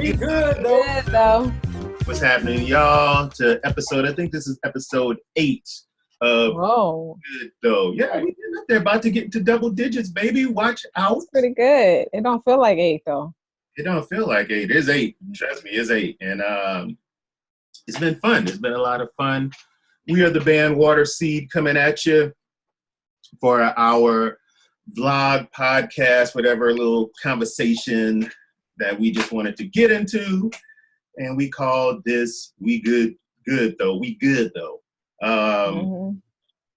We good though. Good though. What's happening, y'all? To episode, I think this is episode 8 of Whoa. Good Though. Yeah, we getting up there, about to get into double digits, baby. Watch out. That's pretty good. It don't feel like 8 though. It don't feel like 8. It's 8. Trust me, it's 8. And it's been fun. It's been a lot of fun. We are the band Water Seed coming at you for our vlog, podcast, whatever little conversation that we just wanted to get into. And we called this We Good Though. We Good Though.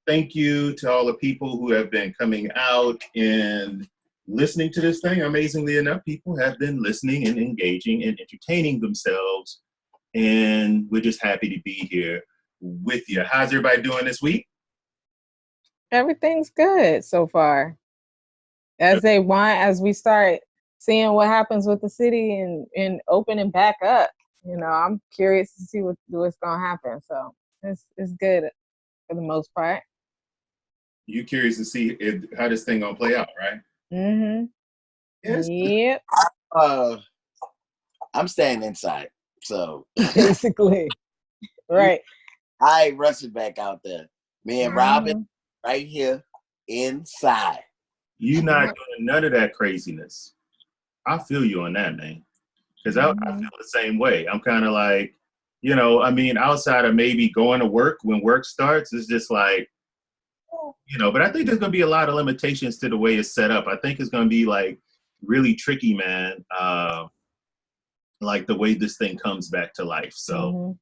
Thank you to all the people who have been coming out and listening to this thing. Amazingly enough, people have been listening and engaging and entertaining themselves. And we're just happy to be here with you. How's everybody doing this week? Everything's good so far. As we start seeing what happens with the city and opening back up, I'm curious to see what's gonna happen. So it's good for the most part. You curious to see how this thing gonna play out, right? Mm-hmm. Yes. Yep. I'm staying inside, so basically, right. I ain't rushing back out there. Me and Robin right here inside. You not doing none of that craziness. I feel you on that, man. Because I feel the same way. I'm kind of like, outside of maybe going to work when work starts, it's just like, but I think there's going to be a lot of limitations to the way it's set up. I think it's going to be like really tricky, man. Like the way this thing comes back to life. So,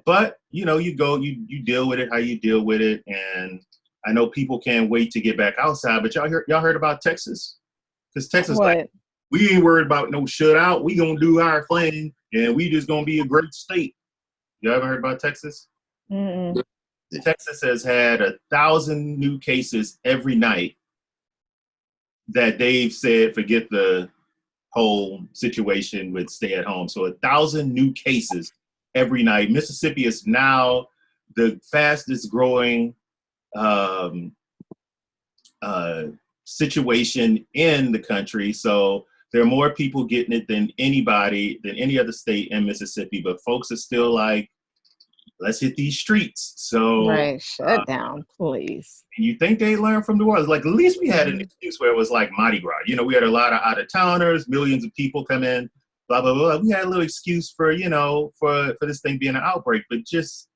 but you deal with it how you deal with it. And I know people can't wait to get back outside, but y'all heard about Texas? Because Texas, like, we ain't worried about no shutout. We gonna do our thing, and we just gonna be a great state. You ever heard about Texas? Mm-mm. Texas has had 1,000 new cases every night that they've said forget the whole situation with stay at home. So 1,000 new cases every night. Mississippi is now the fastest growing situation in the country. So there are more people getting it than any other state in Mississippi, but folks are still like, let's hit these streets. So right, shut down, please. And you think they learned from the wars? Like, at least we had an excuse where it was like Mardi Gras. We had a lot of out-of-towners, millions of people come in, blah, blah, blah. We had a little excuse for this thing being an outbreak, but just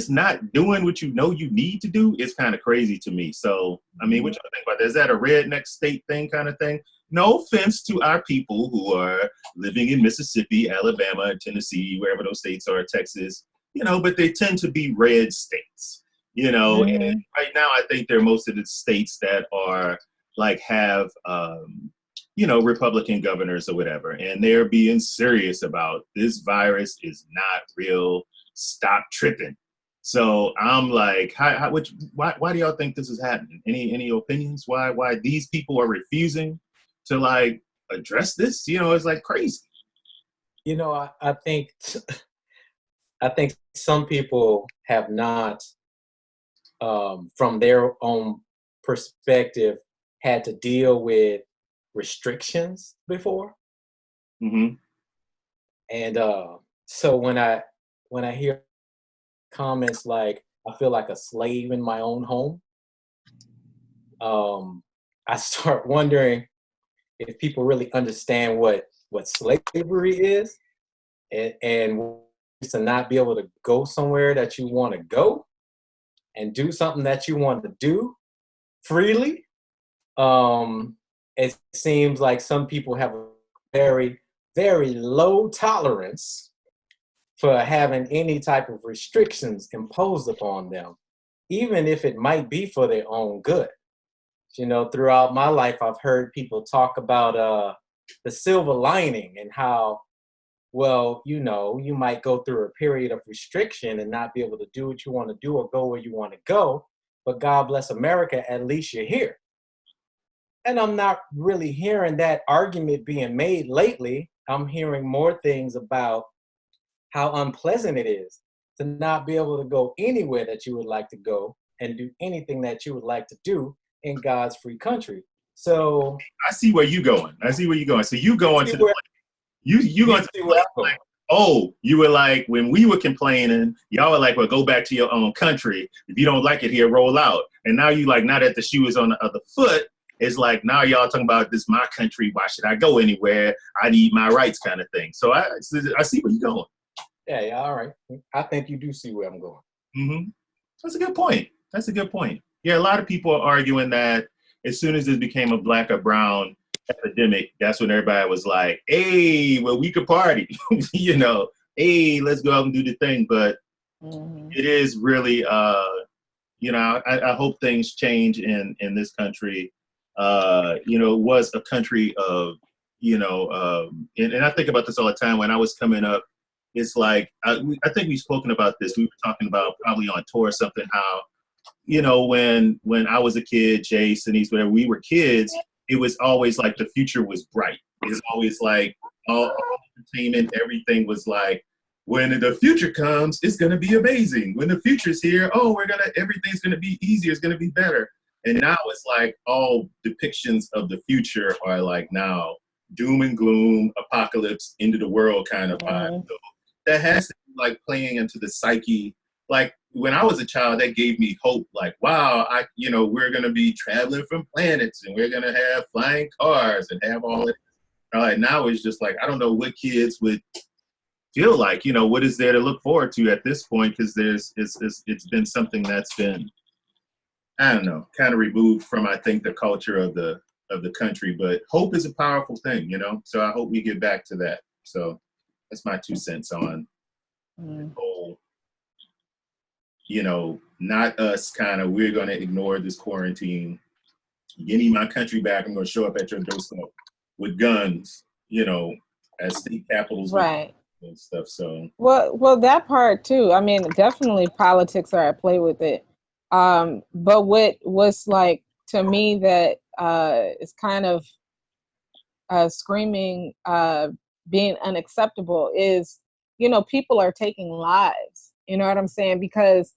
not doing what you need to do is kind of crazy to me. So, what y'all think about that? Is that a redneck state thing kind of thing? No offense to our people who are living in Mississippi, Alabama, Tennessee, wherever those states are, Texas, but they tend to be red states, and right now I think they're most of the states that are like have, Republican governors or whatever, and they're being serious about this virus is not real. Stop tripping. So I'm like, why do y'all think this is happening? Any opinions? Why these people are refusing to like address this? It's like crazy. I think some people have not, from their own perspective, had to deal with restrictions before. Mm-hmm. And so when I hear comments like, I feel like a slave in my own home, I start wondering if people really understand what slavery is and to not be able to go somewhere that you want to go and do something that you want to do freely. It seems like some people have a very, very low tolerance for having any type of restrictions imposed upon them, even if it might be for their own good. Throughout my life, I've heard people talk about the silver lining and how, well, you might go through a period of restriction and not be able to do what you want to do or go where you want to go, but God bless America, at least you're here. And I'm not really hearing that argument being made lately. I'm hearing more things about how unpleasant it is to not be able to go anywhere that you would like to go and do anything that you would like to do in God's free country. So I see where you're going. So you going to the You going to see where I'm going. like, oh, you were like, when we were complaining, y'all were like, well, go back to your own country. If you don't like it here, roll out. And now you like, now that the shoe is on the other foot, it's like, now y'all talking about this my country. Why should I go anywhere? I need my rights kind of thing. So I see where you're going. Yeah, all right. I think you do see where I'm going. Mm-hmm. That's a good point. That's a good point. Yeah, a lot of people are arguing that as soon as this became a black or brown epidemic, that's when everybody was like, hey, well, we could party, you know, hey, let's go out and do the thing. But it is really, you know, I hope things change in this country. You know, it was a country of, you know, and I think about this all the time when I was coming up. It's like, I think we've spoken about this. We were talking about probably on tour or something, how, you know, when I was a kid, Jay, Denise, whatever, we were kids, it was always like the future was bright. It's always like all entertainment, everything was like, when the future comes, it's going to be amazing. When the future's here, oh, everything's going to be easier. It's going to be better. And now it's like all depictions of the future are like now doom and gloom, apocalypse, end of the world kind of vibe. So that has to be like playing into the psyche. Like when I was a child, that gave me hope. Like, wow, you know, we're going to be traveling from planets and we're going to have flying cars and have all that. Right now it's just like, I don't know what kids would feel like, you know, what is there to look forward to at this point? Because it's been something that's been, I don't know, kind of removed from, I think, the culture of the country. But hope is a powerful thing, you know. So I hope we get back to that. So that's my 2 cents on the whole, you know, not us kind of, we're going to ignore this quarantine. You need my country back, I'm going to show up at your doorstep with guns, you know, at state capitals. Right. And stuff. So well, that part too. I mean, definitely politics are at play with it. But what's like to me that is kind of screaming being unacceptable is, you know, people are taking lives. You know what I'm saying? Because,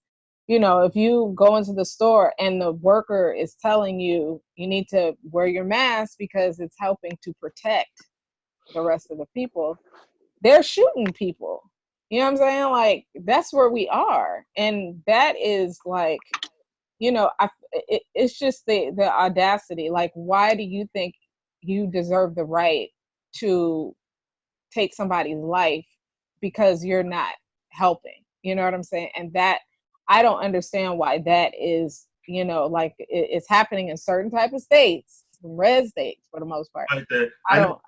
you know, if you go into the store and the worker is telling you you need to wear your mask because it's helping to protect the rest of the people, they're shooting people. You know what I'm saying? Like, that's where we are. And that is like, you know, it's just the audacity. Like, why do you think you deserve the right to take somebody's life because you're not helping? You know what I'm saying? And that, I don't understand why that is, you know, like it's happening in certain type of states, red states for the most part. I don't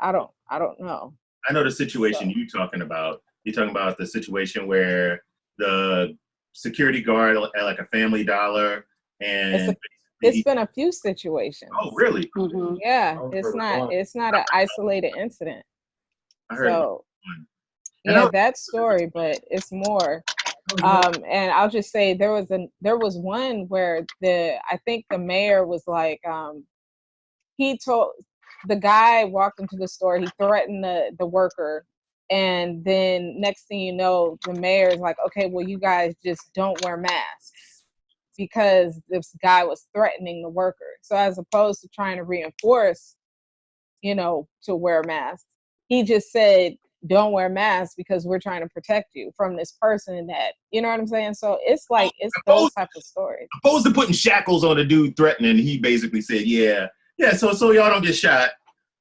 know. I know the situation you're talking about. You're talking about the situation where the security guard at like a Family Dollar, and it's been a few situations. Oh, really? Mm-hmm. Yeah, it's not an isolated incident. I heard so, yeah, that story, but it's more. And I'll just say there was one where I think the mayor was like, he told. The guy walked into the store, he threatened the worker, and then next thing you know, the mayor is like, okay, well, you guys just don't wear masks because this guy was threatening the worker. So as opposed to trying to reinforce, you know, to wear masks, he just said, don't wear masks because we're trying to protect you from this person that, you know what I'm saying? So it's like, it's those type of stories. Opposed to putting shackles on a dude threatening, he basically said, yeah, so y'all don't get shot,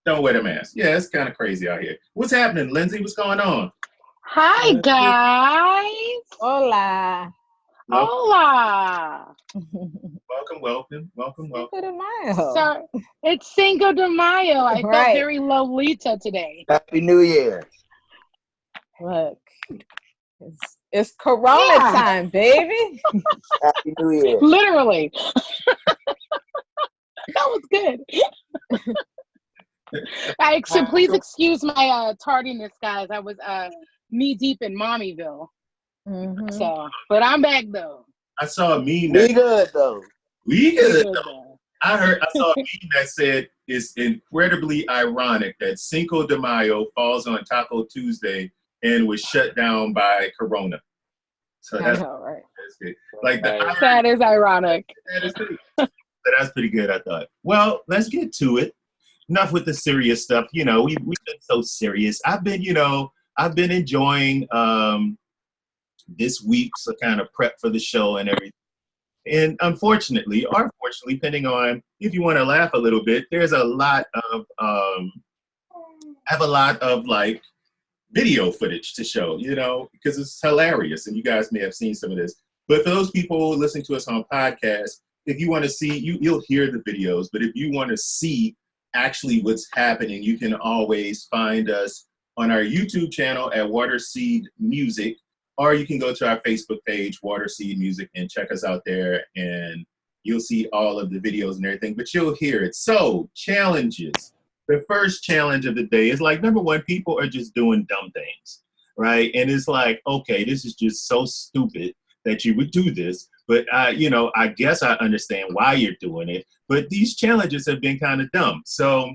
don't wear the mask. Yeah, it's kind of crazy out here. What's happening, Lindsay? What's going on? Hi, guys. Hola. Hola. Welcome. Cinco de Mayo. So, it's Cinco de Mayo. I felt very Lolita today. Happy New Year. Look, it's Corona time, baby. Happy New Year. Literally. That was good. Please excuse my tardiness, guys. I was knee deep in Mommyville. Mm-hmm. So, but I'm back though. I saw a meme. We good though. I saw a meme that said it's incredibly ironic that Cinco de Mayo falls on Taco Tuesday and was shut down by Corona. So that's, right? That's good. Like that is ironic. That is pretty. That's pretty good, I thought. Well, let's get to it. enough with the serious stuff. You know, we've been so serious. I've been enjoying this week's kind of prep for the show and everything. And unfortunately, or fortunately, depending on if you want to laugh a little bit, there's a lot of I have a lot of like video footage to show, you know, because it's hilarious, and you guys may have seen some of this. But for those people listening to us on podcasts, if you want to see, you'll hear the videos. But if you want to see actually what's happening, you can always find us on our YouTube channel at Waterseed Music. Or you can go to our Facebook page, Waterseed Music, and check us out there, and you'll see all of the videos and everything, but you'll hear it. So, challenges. The first challenge of the day is like, number one, people are just doing dumb things, right? And it's like, okay, this is just so stupid that you would do this, but you know, I guess I understand why you're doing it, but these challenges have been kind of dumb. So,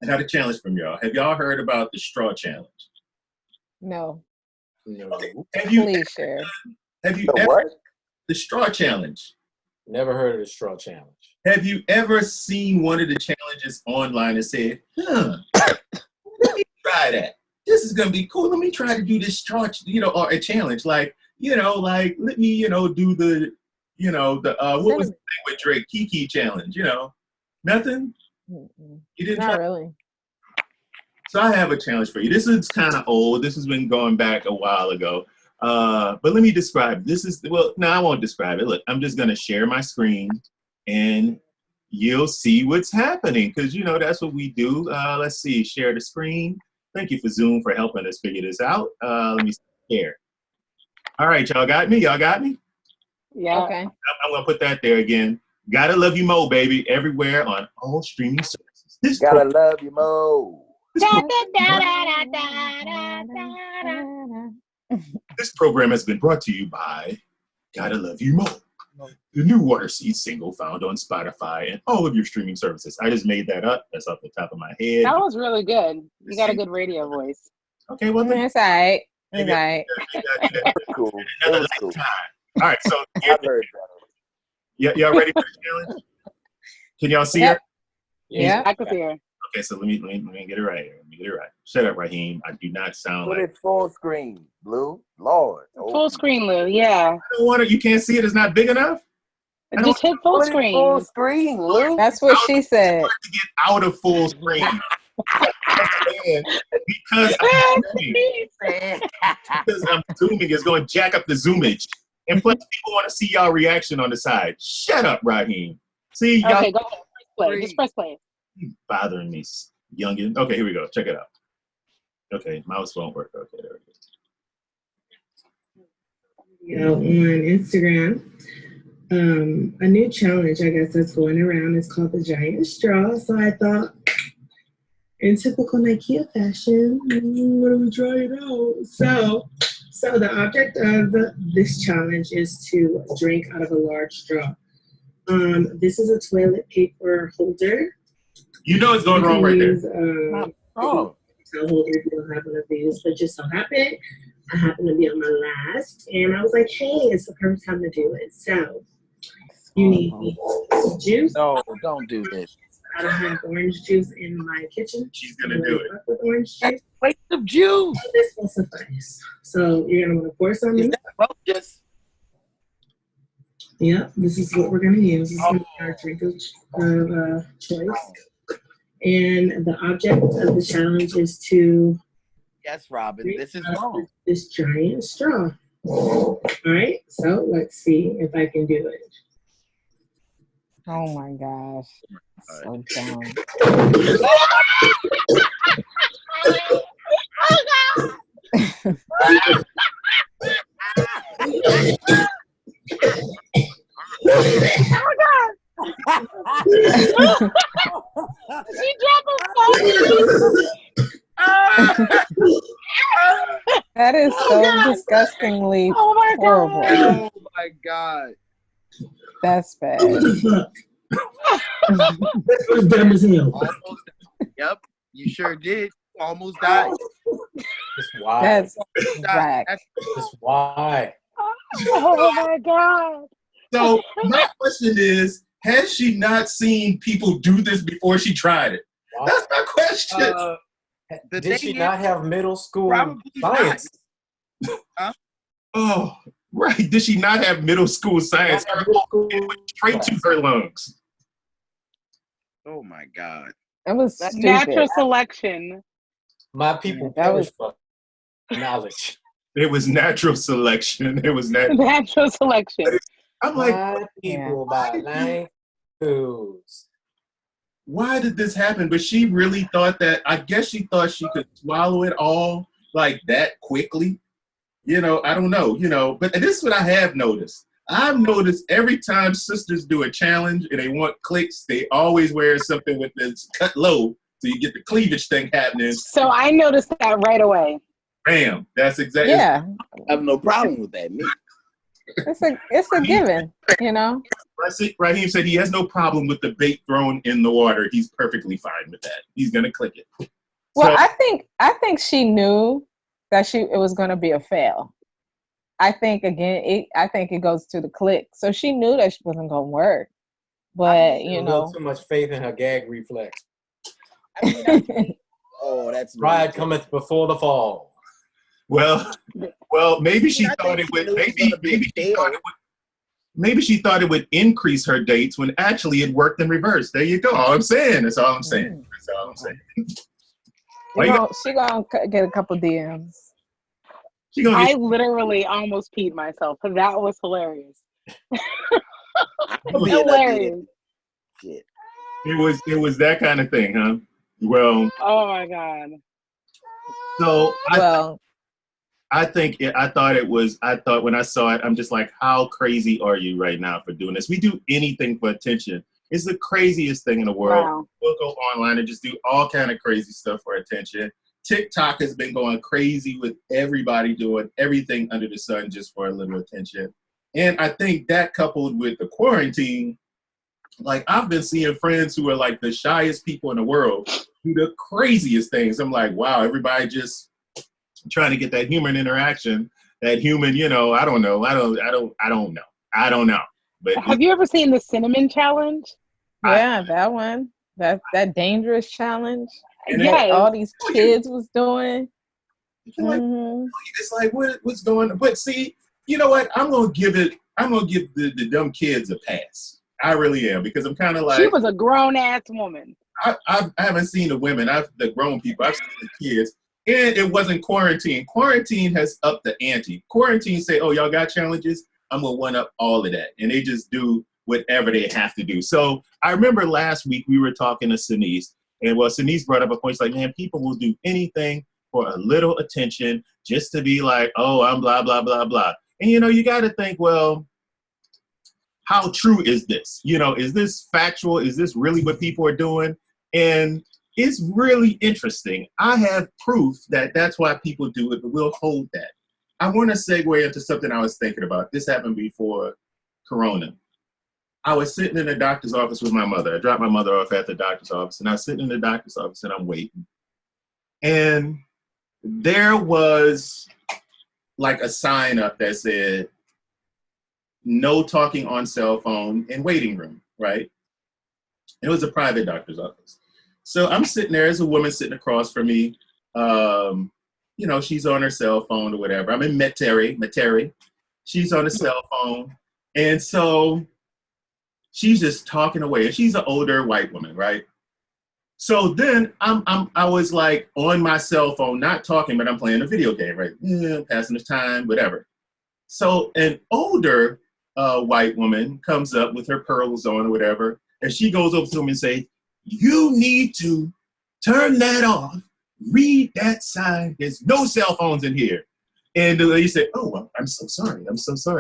I got a challenge from y'all. Have y'all heard about the straw challenge? No. No. Please share. Have you The ever what? the straw challenge? Never heard of the straw challenge. Have you ever seen one of the challenges online and said, let me try that. This is gonna be cool. Let me try to do this straw, you know, or a challenge. Like, you know, like let me, you know, do the, you know, the what was the thing with Drake? Kiki challenge, you know. Nothing? Mm-mm. You didn't Not try? really. So I have a challenge for you. This is kind of old. This has been going back a while ago. But let me describe. This is, well, no, I won't describe it. Look, I'm just going to share my screen and you'll see what's happening because, you know, that's what we do. Let's see, share the screen. Thank you for Zoom for helping us figure this out. Let me share. All right, y'all got me? Y'all got me? Yeah. Okay. I'm going to put that there again. Gotta love you, Mo, baby, everywhere on all streaming services. This Gotta love you, Mo. This program has been brought to you by Gotta Love You Mo, the new Waterseed single found on Spotify and all of your streaming services. I just made that up. That's off the top of my head. That was really good. You got a good radio voice. Okay, well, It's all right. It's all maybe right. Cool. another It was cool. lifetime. All right, so I've heard that. y'all ready for the challenge? Can y'all see Yep. her? Yeah. I could hear. Okay, so let me get it right here. Let me get it right. Shut up, Raheem. I do not sound Put like it full screen, Blue. Lord. Full screen, Lou. Yeah. I don't want it. You can't see it. It's not big enough. I Just hit full Put it screen. full screen, Lou. That's what she said. To get out of full screen. because I'm zooming, it's going to jack up the zoomage. And plus, people want to see y'all reaction on the side. Shut up, Raheem. See, y'all Okay, go ahead. Press play. Just press play. bothering me, youngin. Okay, here we go. Check it out. Okay, mouse won't work. Okay, there it is. On Instagram. A new challenge, I guess, that's going around is called the giant straw. So I thought, in typical Nikea fashion, what do we try it out? So the object of this challenge is to drink out of a large straw. This is a toilet paper holder. You know it's going wrong right there. Oh. Towel holder if you don't have one of these, but just so happened, I happened to be on my last, and I was like, hey, it's the perfect time to do it. So you need juice. No, don't do this. I don't have orange juice in my kitchen. She's gonna do it. With orange juice. Waste of juice. This will suffice. So you're gonna want to pour some Is in. that roaches? Yep, this is what we're gonna use. This is gonna be our drink of choice. And the object of the challenge is to Yes, Robin. drink This is out wrong. of this giant straw. All right, so let's see if I can do it. Oh my gosh. So dumb. She dropped a phone. That is so disgustingly Oh my horrible. God. Oh my God. That's bad. This was dumb as hell. Almost. Yep. You sure did. Almost died. Just why? That's Died. whack. Just why? Oh my God. So my question is, has she not seen people do this before she tried it? That's my question. Did she not have middle school Probably science? Oh, right. Did she not have middle school science? It went straight to her lungs. Oh my God. It was That's stupid. natural selection. My people that was perish for knowledge. It was natural selection. It was natural. Natural selection. I'm like, My people by nine foods. why did this happen? But she really thought that, I guess she thought she could swallow it all like that quickly. You know, I don't know, you know, but this is what I have noticed. I've noticed every time sisters do a challenge and they want clicks, they always wear something with this cut low so you get the cleavage thing happening. So I noticed that right away. Bam. That's exactly. yeah. I have no problem with that. Me. It's a given, you know. Raheem said he has no problem with the bait thrown in the water. He's perfectly fine with that. He's gonna click it. Well, So, I think she knew that it was going to be a fail. I think again, I think it goes to the click. So she knew that she wasn't going to work, but you know, too much faith in her gag reflex. Oh, that's Pride cometh before the fall. well, maybe she thought it would. Maybe she thought it would increase her dates when actually it worked in reverse. There you go. All I'm saying. That's all I'm saying. That's all I'm saying. She gonna get a couple DMs. I literally almost peed myself because that was hilarious. Hilarious. Shit. It was that kind of thing, huh? Well. Oh my God. So I thought when I saw it, I'm just like, how crazy are you right now for doing this? We do anything for attention. It's the craziest thing in the world. Wow. We'll go online and just do all kind of crazy stuff for attention. TikTok has been going crazy with everybody doing everything under the sun just for a little attention. And I think that coupled with the quarantine, like I've been seeing friends who are like the shyest people in the world do the craziest things. I'm like, wow, everybody just trying to get that human interaction, that human, you know, I don't know. But have you ever seen the cinnamon challenge? Yeah, that one. That dangerous challenge. Yeah, all these kids was doing. Like, it's like what's going on? But see, you know what? I'm gonna give the dumb kids a pass. I really am, because I'm kind of like, she was a grown ass woman. I haven't seen the women. The grown people. I've seen the kids, and it wasn't quarantine. Quarantine has upped the ante. Quarantine say, oh, y'all got challenges? I'm gonna one up all of that, and they just do whatever they have to do. So I remember last week we were talking to Sinise. And Sinise brought up a point. She's like, man, people will do anything for a little attention just to be like, oh, I'm blah, blah, blah, blah. And, you know, you got to think, well, how true is this? You know, is this factual? Is this really what people are doing? And it's really interesting. I have proof that that's why people do it, but we'll hold that. I want to segue into something I was thinking about. This happened before Corona. I was sitting in the doctor's office with my mother. I dropped my mother off at the doctor's office, and I was sitting in the doctor's office, and I'm waiting. And there was like a sign up that said, no talking on cell phone in waiting room, right? It was a private doctor's office. So I'm sitting there, there's a woman sitting across from me. You know, she's on her cell phone or whatever. I'm in Metairie. She's on the cell phone. And so she's just talking away, and she's an older white woman, right? So then I was like on my cell phone, not talking, but I'm playing a video game, right? Passing the time, whatever. So an older white woman comes up with her pearls on or whatever, and she goes over to me and say, you need to turn that off. Read that sign. There's no cell phones in here. And the lady said, oh, well, I'm so sorry.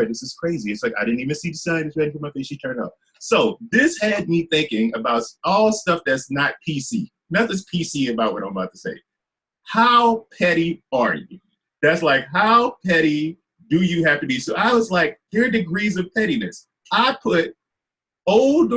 This is crazy. It's like, I didn't even see the sign. It's ready for my face. She turned off. So this had me thinking about all stuff that's not PC. Nothing's PC about what I'm about to say. How petty are you? That's like, how petty do you have to be? So I was like, here are degrees of pettiness. I put old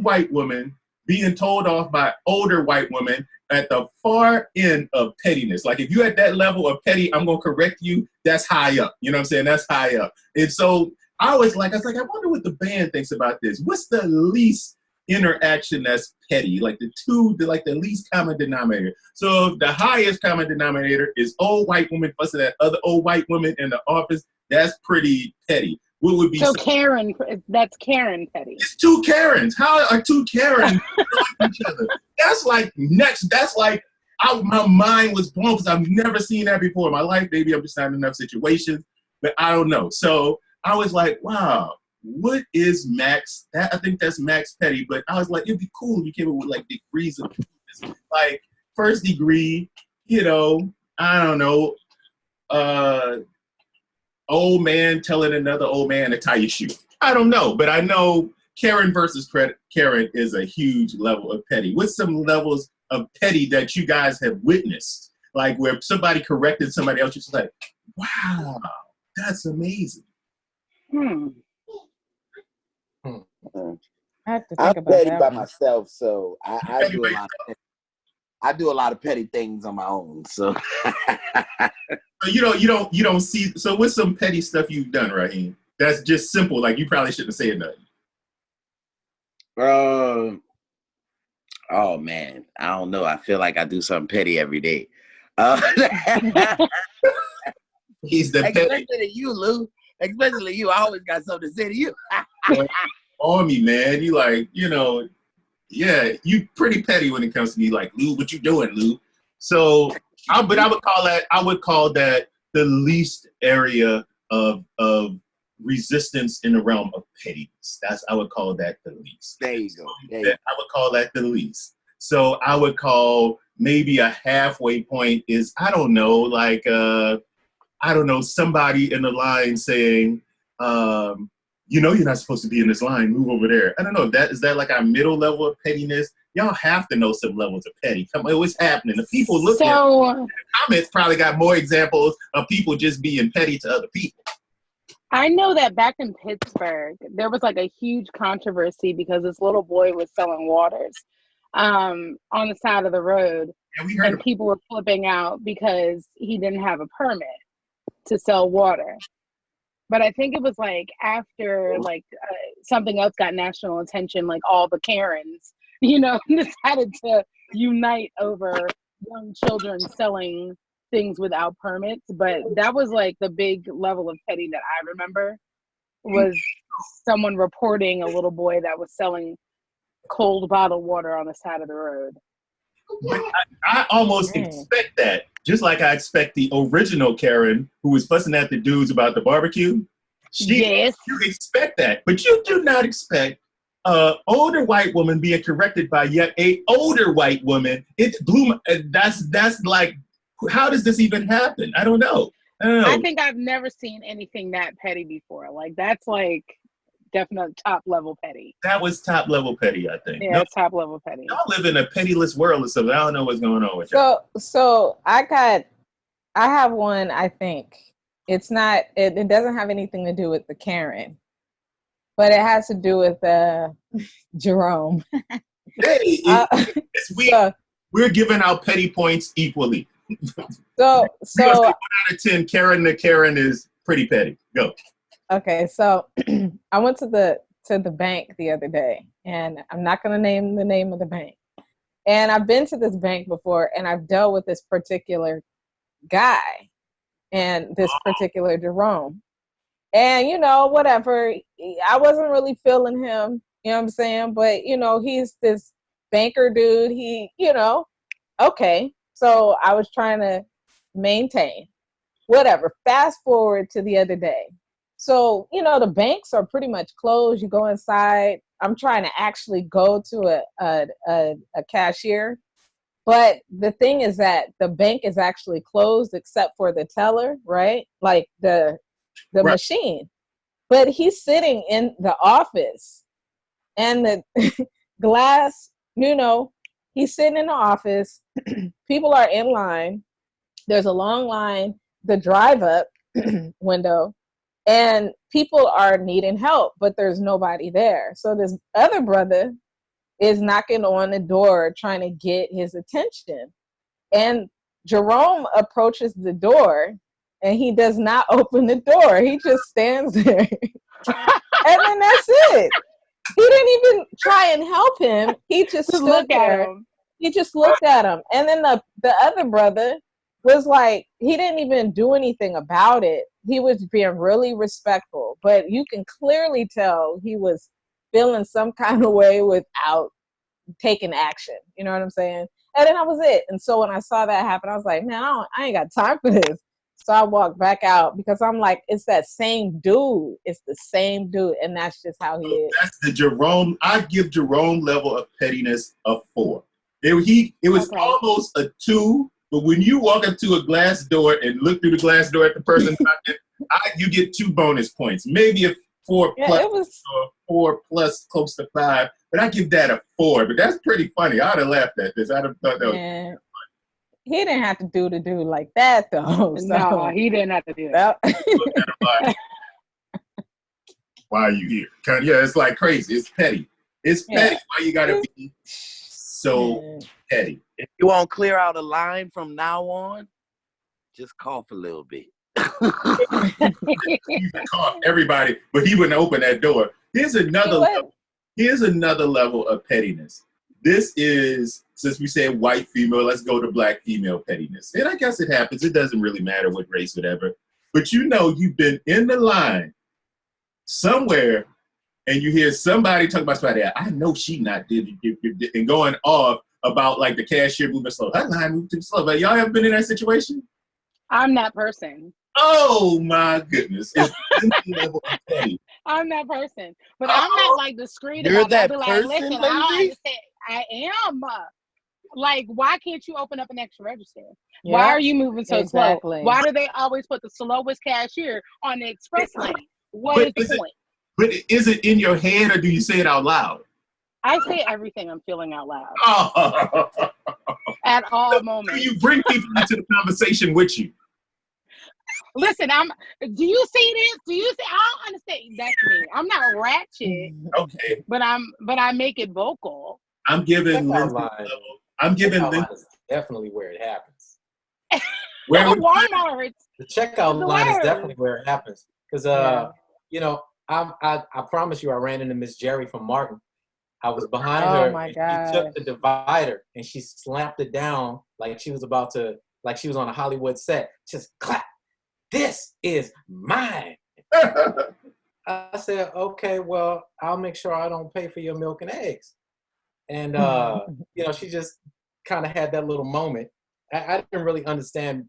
white woman being told off by older white woman at the far end of pettiness. Like if you're at that level of petty, I'm gonna correct you. That's high up. You know what I'm saying? That's high up. And so I was like, I wonder what the band thinks about this. What's the least interaction that's petty, like the least common denominator. So if the highest common denominator is old white woman fussing at other old white women in the office, that's pretty petty. What would be so Karen? That's Karen petty. It's two Karens. How are two Karens each other? That's like next. That's like my mind was blown because I've never seen that before in my life. Maybe I'm just not in enough situations, but I don't know. So I was like, wow, what is Max? I think that's Max Petty. But I was like, it'd be cool if you came up with like degrees of like first degree, I don't know, old man telling another old man to tie your shoe. I don't know, but I know Karen versus Karen is a huge level of petty. What's some levels of petty that you guys have witnessed? Like where somebody corrected somebody else, you're just like, wow, that's amazing. I have to think I'm about petty that by one. myself, so I do a lot of petty things on my own. So So you don't see. So what's some petty stuff you've done, Raheem? That's just simple. Like you probably shouldn't say nothing. Oh man, I don't know. I feel like I do something petty every day. He's the petty. Especially to you, Lou. Especially you. I always got something to say to you. On me, man. You like, yeah, you pretty petty when it comes to me. Like, Lou, what you doing, Lou? So, I would call that the least area of resistance in the realm of pettiness. I would call that the least. There you go. I would call that the least. So I would call maybe a halfway point is, I don't know, like, somebody in the line saying, you're not supposed to be in this line, move over there. I don't know, is that like our middle level of pettiness? Y'all have to know some levels of petty. Come on, what's happening? The people looking at the comments probably got more examples of people just being petty to other people. I know that back in Pittsburgh, there was like a huge controversy because this little boy was selling waters on the side of the road. And people were flipping out because he didn't have a permit to sell water. But I think it was like after something else got national attention, like all the Karens, decided to unite over young children selling things without permits. But that was like the big level of petty that I remember was someone reporting a little boy that was selling cold bottled water on the side of the road. I almost expect that. Just like I expect the original Karen who was fussing at the dudes about the barbecue. Yes. You expect that. But you do not expect an older white woman being corrected by yet a older white woman. That's like, how does this even happen? I don't know. I think I've never seen anything that petty before. Like that's like definitely top level petty. That was top level petty, I think. Yeah, top level petty. Y'all live in a pettyless world or something. I don't know what's going on with y'all. So I have one, I think. It's not, it doesn't have anything to do with the Karen, but it has to do with Jerome. Hey, we're giving out petty points equally. So 1 out of 10, Karen to Karen is pretty petty. Go. Okay, so I went to the bank the other day, and I'm not going to name the name of the bank. And I've been to this bank before, and I've dealt with this particular guy and this particular Jerome. And, whatever, I wasn't really feeling him, you know what I'm saying? But, he's this banker dude. He, okay. So I was trying to maintain. Whatever. Fast forward to the other day. So, the banks are pretty much closed. You go inside. I'm trying to actually go to a cashier. But the thing is that the bank is actually closed except for the teller, right? Like the right. Machine. But he's sitting in the office and the glass, he's sitting in the office. People are in line. There's a long line, the drive up window, and people are needing help, but there's nobody there. So this other brother is knocking on the door trying to get his attention. And Jerome approaches the door and he does not open the door. He just stands there. And then that's it. He didn't even try and help him. He just stood there. He just looked at him. And then the other brother was like, he didn't even do anything about it. He was being really respectful. But you can clearly tell he was feeling some kind of way without taking action. You know what I'm saying? And then that was it. And so when I saw that happen, I was like, man, I ain't got time for this. So I walked back out because I'm like, it's that same dude. It's the same dude. And that's just how he is. That's the Jerome. I give Jerome level of pettiness a 4. It was almost a 2, but when you walk up to a glass door and look through the glass door at the person, you get 2 bonus points. Maybe a 4 plus, or 4 plus close to 5. But I give that a 4. But that's pretty funny. I'd have laughed at this. I'd have thought that was funny. He didn't have to do the dude like that, though. So. No, he didn't have to do that. Why are you here? Yeah, it's like crazy. It's petty. It's petty. Why you gotta be so petty? If you want to clear out a line from now on, just cough a little bit. You can cough everybody, but he wouldn't open that door. Here's another level of pettiness. This is, since we said white female, let's go to black female pettiness. And I guess it happens. It doesn't really matter what race, whatever. But you know, you've been in the line somewhere and you hear somebody talk about somebody, I know she not did, and going off about like the cashier moving slow. That line moved too slow. But y'all ever been in that situation? I'm that person. Oh my goodness. I'm that person. But I'm not like discreet You're about that it. I'll be person, like, listen, I don't understand. I am. Like, why can't you open up an extra register? Yep. Why are you moving so slow? Why do they always put the slowest cashier on the express lane? What is the point? But is it in your head or do you say it out loud? I say everything I'm feeling out loud. Oh. At all moments. Do you bring people into the conversation with you? Listen, do you see this? Do you see? I don't understand. That's me. I'm not ratchet. Okay. But I make it vocal. I'm giving Lindsay definitely where it happens. Where Walmart. The checkout line is definitely where it happens. Because you know, I promise you I ran into Miss Jerry from Martin. I was behind her and she took the divider and she slapped it down like she was about to, like she was on a Hollywood set. Just clap. This is mine. I said, okay, well, I'll make sure I don't pay for your milk and eggs. And, you know, she just kind of had that little moment. I didn't really understand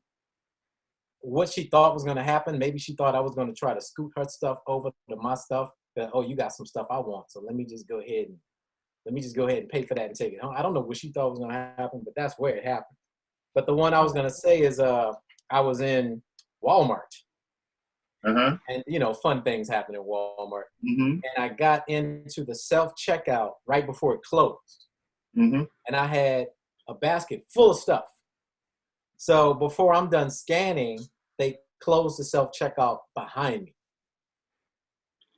what she thought was going to happen. Maybe she thought I was going to try to scoot her stuff over to my stuff. That, oh, you got some stuff I want. So let me just go ahead and pay for that and take it home. I don't know what she thought was going to happen, but that's where it happened. But the one I was going to say is I was in Walmart. Uh-huh. And, you know, fun things happen in Walmart. Mm-hmm. And I got into the self-checkout right before it closed. Mm-hmm. And I had a basket full of stuff. So before I'm done scanning, they close the self-checkout behind me.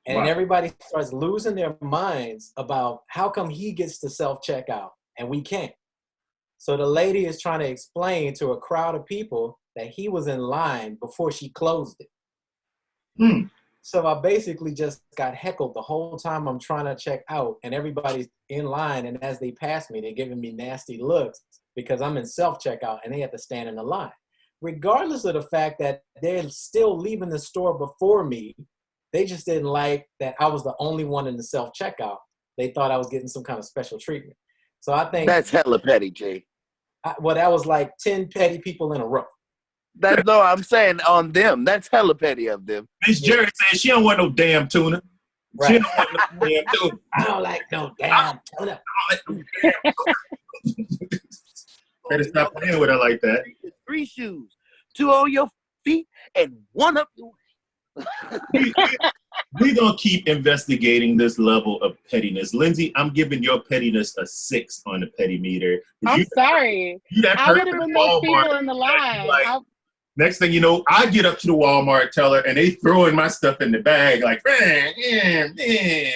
And everybody starts losing their minds about how come he gets to self-checkout and we can't. So the lady is trying to explain to a crowd of people that he was in line before she closed it. So I basically just got heckled the whole time I'm trying to check out, and everybody's in line, and as they pass me, they're giving me nasty looks because I'm in self-checkout and they have to stand in the line. Regardless of the fact that they're still leaving the store before me, they just didn't like that I was the only one in the self-checkout. They thought I was getting some kind of special treatment. So I think that's hella petty, Jay. Well, that was like 10 petty people in a row. No, I'm saying on them. That's hella petty of them. Miss Jerry said she don't want no damn tuna. Right. She don't want no damn tuna. I don't like no damn tuna. Better stop playing with her like that. 3 shoes, 2 on your feet, and 1 up your We're going to keep investigating this level of pettiness. Lindsay, I'm giving your pettiness a 6 on the petty meter. I'm sorry. I would have been those people in the line. Like, next thing you know, I get up to the Walmart teller and they throwing my stuff in the bag like,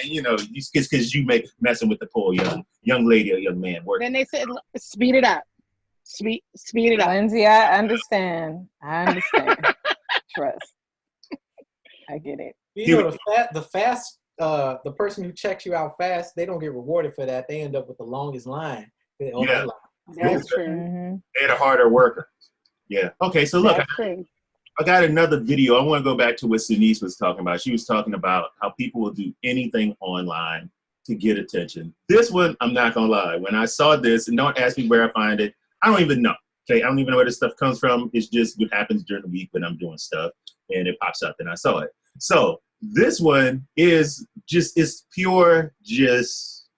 you know, because you messing with the poor young lady or young man working. Then they said, speed it up. Speed it up. Lindsay, I understand. Trust. I get it. You know, the fast the person who checks you out fast, they don't get rewarded for that. They end up with the longest line on Yeah. that line. That's true. Mm-hmm. They're the harder worker. Yeah. Okay, so look, That's true. I got another video. I want to go back to what Sinise was talking about. She was talking about how people will do anything online to get attention. This one, I'm not going to lie. When I saw this, and don't ask me where I find it, I don't even know. Okay, I don't even know where this stuff comes from. It's just what happens during the week when I'm doing stuff, and it pops up, and I saw it. So this one is just, it's pure just,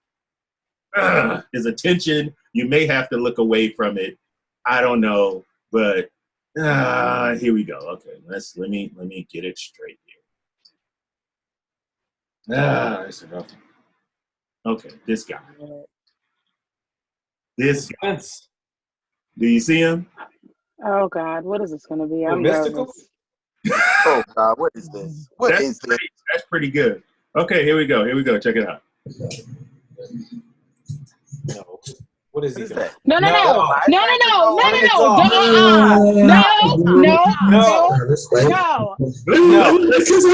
is attention. You may have to look away from it. I don't know, but here we go. Okay, let me get it straight here. It's enough. Okay, this guy. This guy. Do you see him? Oh God, what is this going to be? I'm mystical? nervous. Oh God, what is this? What is this? That's pretty good. Okay, here we go. Check it out. No. What is he doing? that? No. Because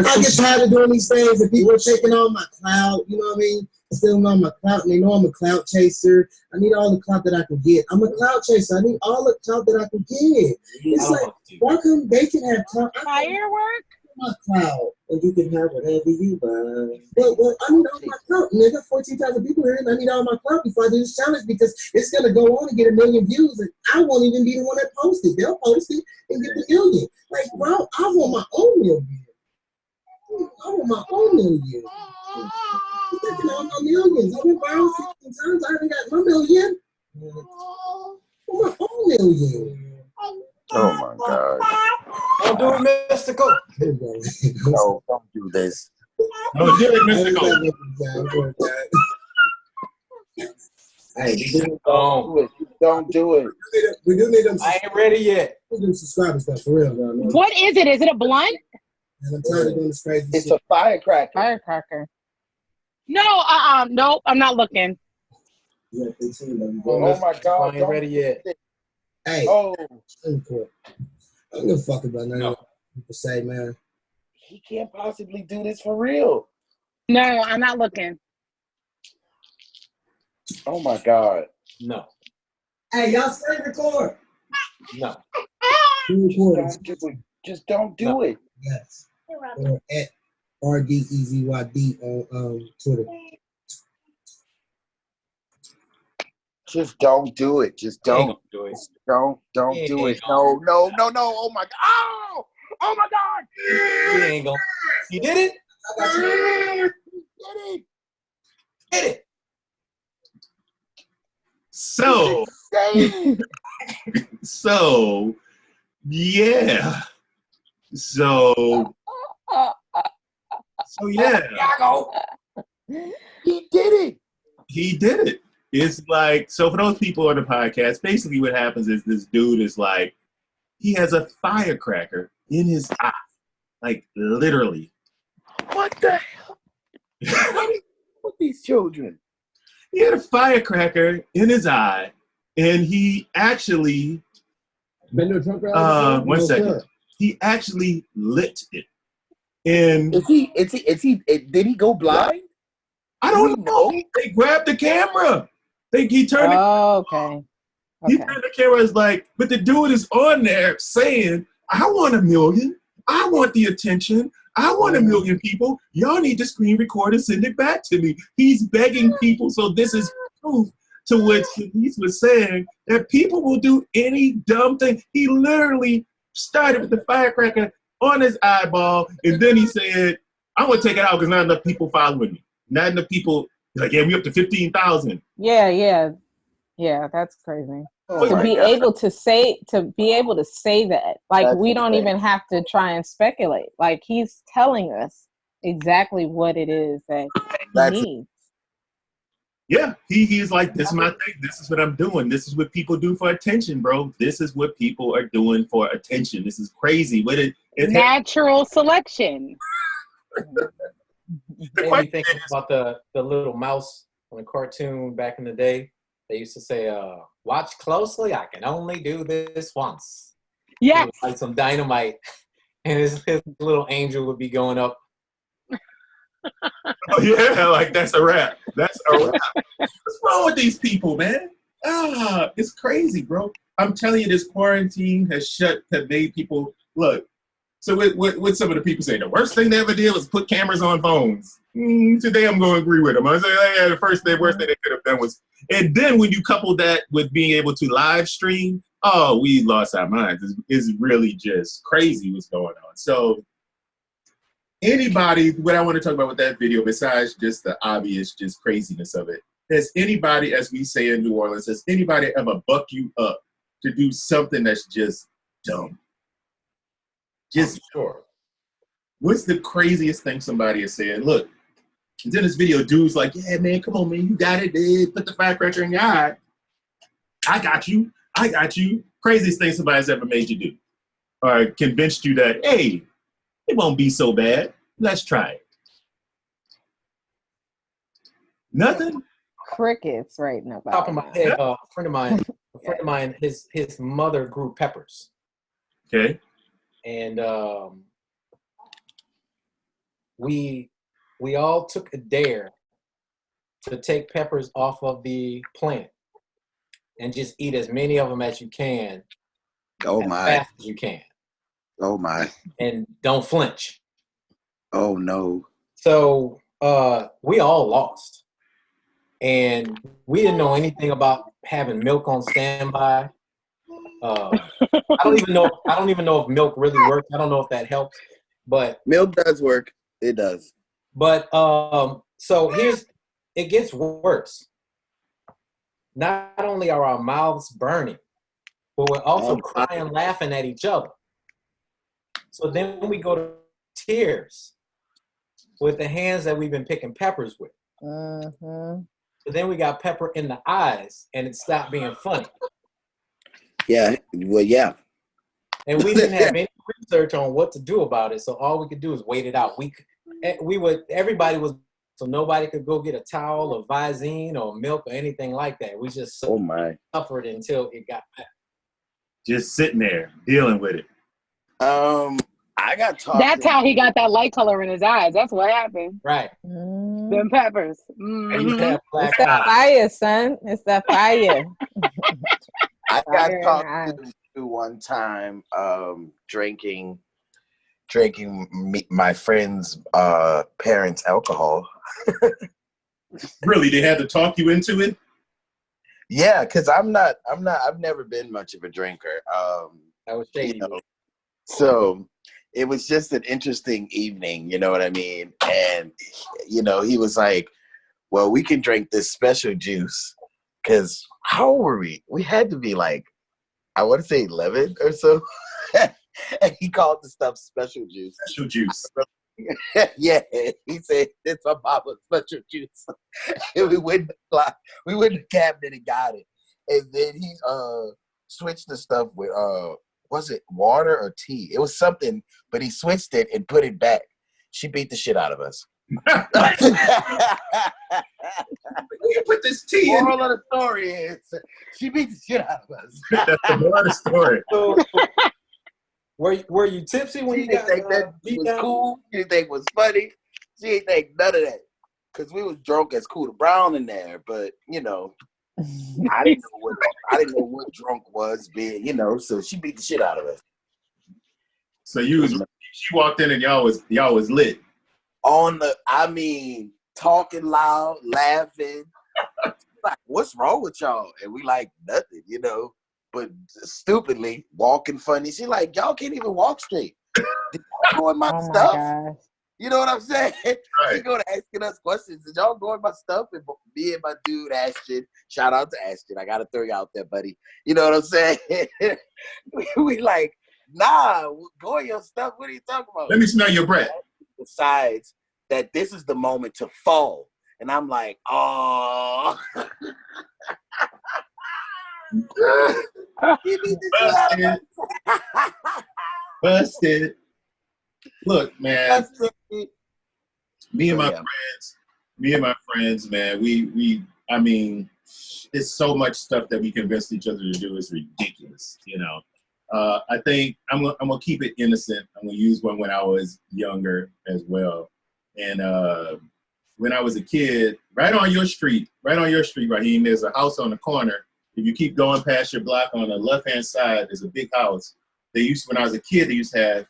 I get tired of doing these things and people are taking on my clout, you know what I mean? Stealing on my clout, and they know I'm a clout chaser. I need all the clout that I can get. I'm a clout chaser. I need all the clout that I can get. It's like, why couldn't they can have clout? Firework? My clout, and you can have whatever you want. Well, I need all my clout, nigga. 14,000 people here, and I need all my clout before I do this challenge because it's gonna go on and get 1 million views, and I won't even be the one that posted. They'll post it and get the million. Like, bro, I want my own million. I want my own million. I'm taking all my millions. I've been viral 16 times. I haven't got my million. I want my own million. Oh my God. Don't do it, mystical. No, don't do this. Don't do it, mystical. Hey, Don't do it. We do need them. I ain't ready yet. We do subscribers stuff for real, bro. What is it? Is it a blunt? And I'm tired of doing this crazy It's shit. a firecracker. Firecracker. No, nope, I'm not looking. Yeah, 15, baby. Oh my God. I ain't ready yet. Hey, Oh, I'm cool. I don't give a fuck about none of what people say, man. he can't possibly do this for real. No, I'm not looking. Oh my God. No. Hey, y'all screen record. No. Don't do it. Just don't do it. Yes. Or at RDEZYD on Twitter. Just don't do it. Just He ain't don't. gonna do it. Don't He do ain't it. No. Oh my God. Oh my God. He ain't gonna. He did it? Get it. Did it. So, yeah. So yeah. He did it. He did it. It's like, so for those people on the podcast, basically what happens is this dude is like, he has a firecracker in his eye. Like, literally. What the hell? What is with these children? He had a firecracker in his eye, and he actually, Been to a Trump rally? one second. He actually lit it. And Did he go blind? I don't know. They grabbed the camera. He turned Okay. He turned the camera, is like, but the dude is on there saying, I want 1 million. I want the attention. I want 1 million people. Y'all need to screen record and send it back to me. He's begging people. So this is proof to what he was saying, that people will do any dumb thing. He literally started with the firecracker on his eyeball, and then he said, I'm going to take it out because not enough people following me. Not enough people. He's like, yeah, we up to 15,000. Yeah, that's crazy. Oh To my be God. able to say that, like, That's we don't insane. even have to try and speculate. Like, he's telling us exactly what it is that That's he needs. Yeah, he's like, this is my thing. This is what I'm doing. This is what people do for attention, bro. This is what people are doing for attention. This is crazy. What it Natural selection. Made me think about the little mouse on a cartoon back in the day. They used to say, watch closely, I can only do this once. Yes. It was like some dynamite, and his little angel would be going up. Oh, yeah, like that's a wrap. That's a wrap. What's wrong with these people, man? It's crazy, bro. I'm telling you, this quarantine has made people look. So what some of the people say, the worst thing they ever did was put cameras on phones. Today I'm going to agree with them. I say, yeah, the worst thing they could have done was, and then when you couple that with being able to live stream, oh, we lost our minds. It's really just crazy what's going on. So anybody, what I want to talk about with that video, besides just the obvious just craziness of it, has anybody, as we say in New Orleans, has anybody ever buck you up to do something that's just dumb? Just sure. What's the craziest thing somebody has said? Look, and then this video, dude's like, yeah, man, come on, man, you got it, dude. Put the firecracker in your eye. I got you. I got you. Craziest thing somebody's ever made you do. Or convinced you that, hey, it won't be so bad. Let's try it. Nothing? Crickets right now. Top of my head, a friend of mine, his mother grew peppers. Okay. And we all took a dare to take peppers off of the plant and just eat as many of them as you can. Oh as my! fast as you can. Oh my! And don't flinch. Oh no! So we all lost, and we didn't know anything about having milk on standby. I don't even know if milk really works. I don't know if that helps, but milk does work. It does. But so it gets worse. Not only are our mouths burning, but we're also crying, laughing at each other. So then we go to tears with the hands that we've been picking peppers with. Mm-hmm. So then we got pepper in the eyes, and it stopped being funny. Yeah, well, yeah. And we didn't have any research on what to do about it, so all we could do is wait it out. Everybody was, so nobody could go get a towel or Visine or milk or anything like that. We just suffered until it got better. Just sitting there dealing with it. I got taught. That's how he got that light color in his eyes. That's what happened. Right. Them peppers. It's that fire, son. It's that fire. I got talked to one time drinking my friend's parents' alcohol. Really? They had to talk you into it? Yeah, because I've never been much of a drinker. I was shady. So it was just an interesting evening, you know what I mean? And, he was like, well, we can drink this special juice. Because how old were we? We had to be like, I want to say 11 or so. And he called the stuff special juice. Special juice. Yeah, he said, it's a mama's special juice. And we went to the cabinet and got it. And then he switched the stuff with, was it water or tea? It was something, but he switched it and put it back. She beat the shit out of us. You put this tea in. Moral of the story is she beat the shit out of us. That's the moral of the story. So, were you tipsy when you got that beat was down? cool? She didn't think it was funny. She didn't think none of that. Because we was drunk as Cooter Brown in there, but I didn't know what drunk was being, so she beat the shit out of us. So she walked in and y'all was lit. Talking loud, laughing. Like, what's wrong with y'all? And we like nothing, but stupidly walking funny. She like, y'all can't even walk straight. Did y'all go in my stuff? Gosh. You know what I'm saying? Right. She go to asking us questions. Did y'all go in my stuff? And me and my dude Ashton, shout out to Ashton. I gotta throw you out there, buddy. You know what I'm saying? we like, nah, go in your stuff. What are you talking about? Let me smell your breath. Decides that this is the moment to fall. And I'm like, oh. Busted. Look, man. Me and my friends, man, we it's so much stuff that we convinced each other to do. It's ridiculous, I think I'm gonna keep it innocent. I'm gonna use one when I was younger as well. And when I was a kid, right on your street, Raheem, there's a house on the corner. If you keep going past your block on the left-hand side, there's a big house. When I was a kid, they used to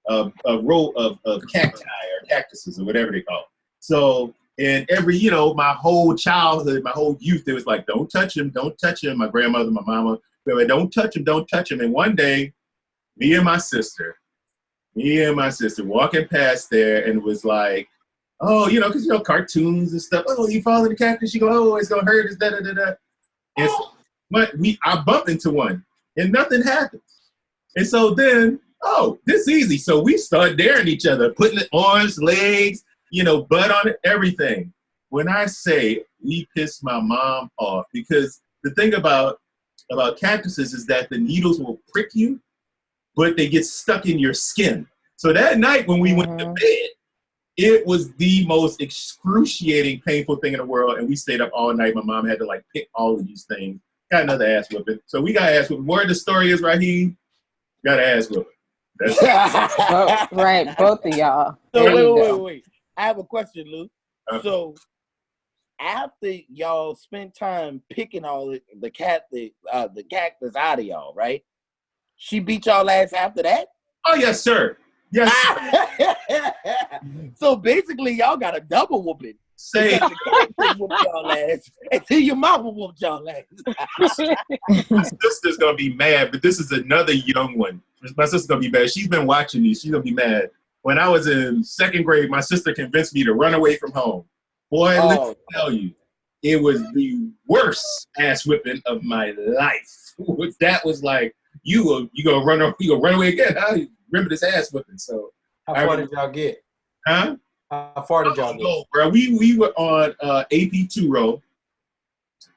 have a row of cacti or cactuses or whatever they call it. So, and every, my whole childhood, my whole youth, it was like, don't touch him. My grandmother, my mama, they were like, don't touch him. And one day, me and my sister walking past there, and it was like, oh, because cartoons and stuff. Oh, you follow the cactus, you go, oh, it's gonna hurt. It's da da da da. And but I bumped into one, and nothing happened. And so then, oh, this is easy. So we start daring each other, putting the arms, legs, butt on it, everything. When I say we pissed my mom off, because the thing about cactuses is that the needles will prick you, but they get stuck in your skin. So that night when we went to bed, it was the most excruciating, painful thing in the world. And we stayed up all night. My mom had to pick all of these things. Got another ass whooping. So we got ass whooping. Where the story is, Raheem, got an ass whooping. That's right, both of y'all. So wait. I have a question, Lou. So after y'all spent time picking all the cactus out of y'all, right? She beat y'all ass after that? Oh, yes, sir. Yes. So basically, y'all got a double whooping. Say whoop y'all ass until your mama whooped y'all ass. My sister's gonna be mad, but this is another young one. My sister's gonna be mad. She's been watching these. She's gonna be mad. When I was in second grade, my sister convinced me to run away from home. Boy, let me tell you, it was the worst ass whipping of my life. That was like, you gonna run away again? I remember this ass whipping. So how far did y'all get? Huh? How far did y'all get? Bro, we were on AP2 row,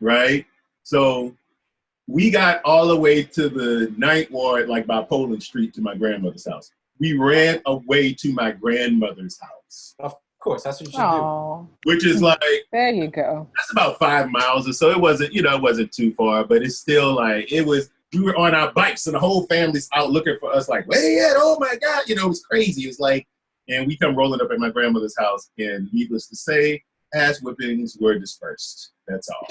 right? So we got all the way to the 9th ward, by Poland Street, to my grandmother's house. We ran away to my grandmother's house. Of course, that's what you do. Which is there you go. That's about 5 miles or so. It wasn't, it wasn't too far, but it's still we were on our bikes and the whole family's out looking for us where they at? Oh my God. It was crazy. It was and we come rolling up at my grandmother's house, and needless to say, ass whippings were dispersed. That's all.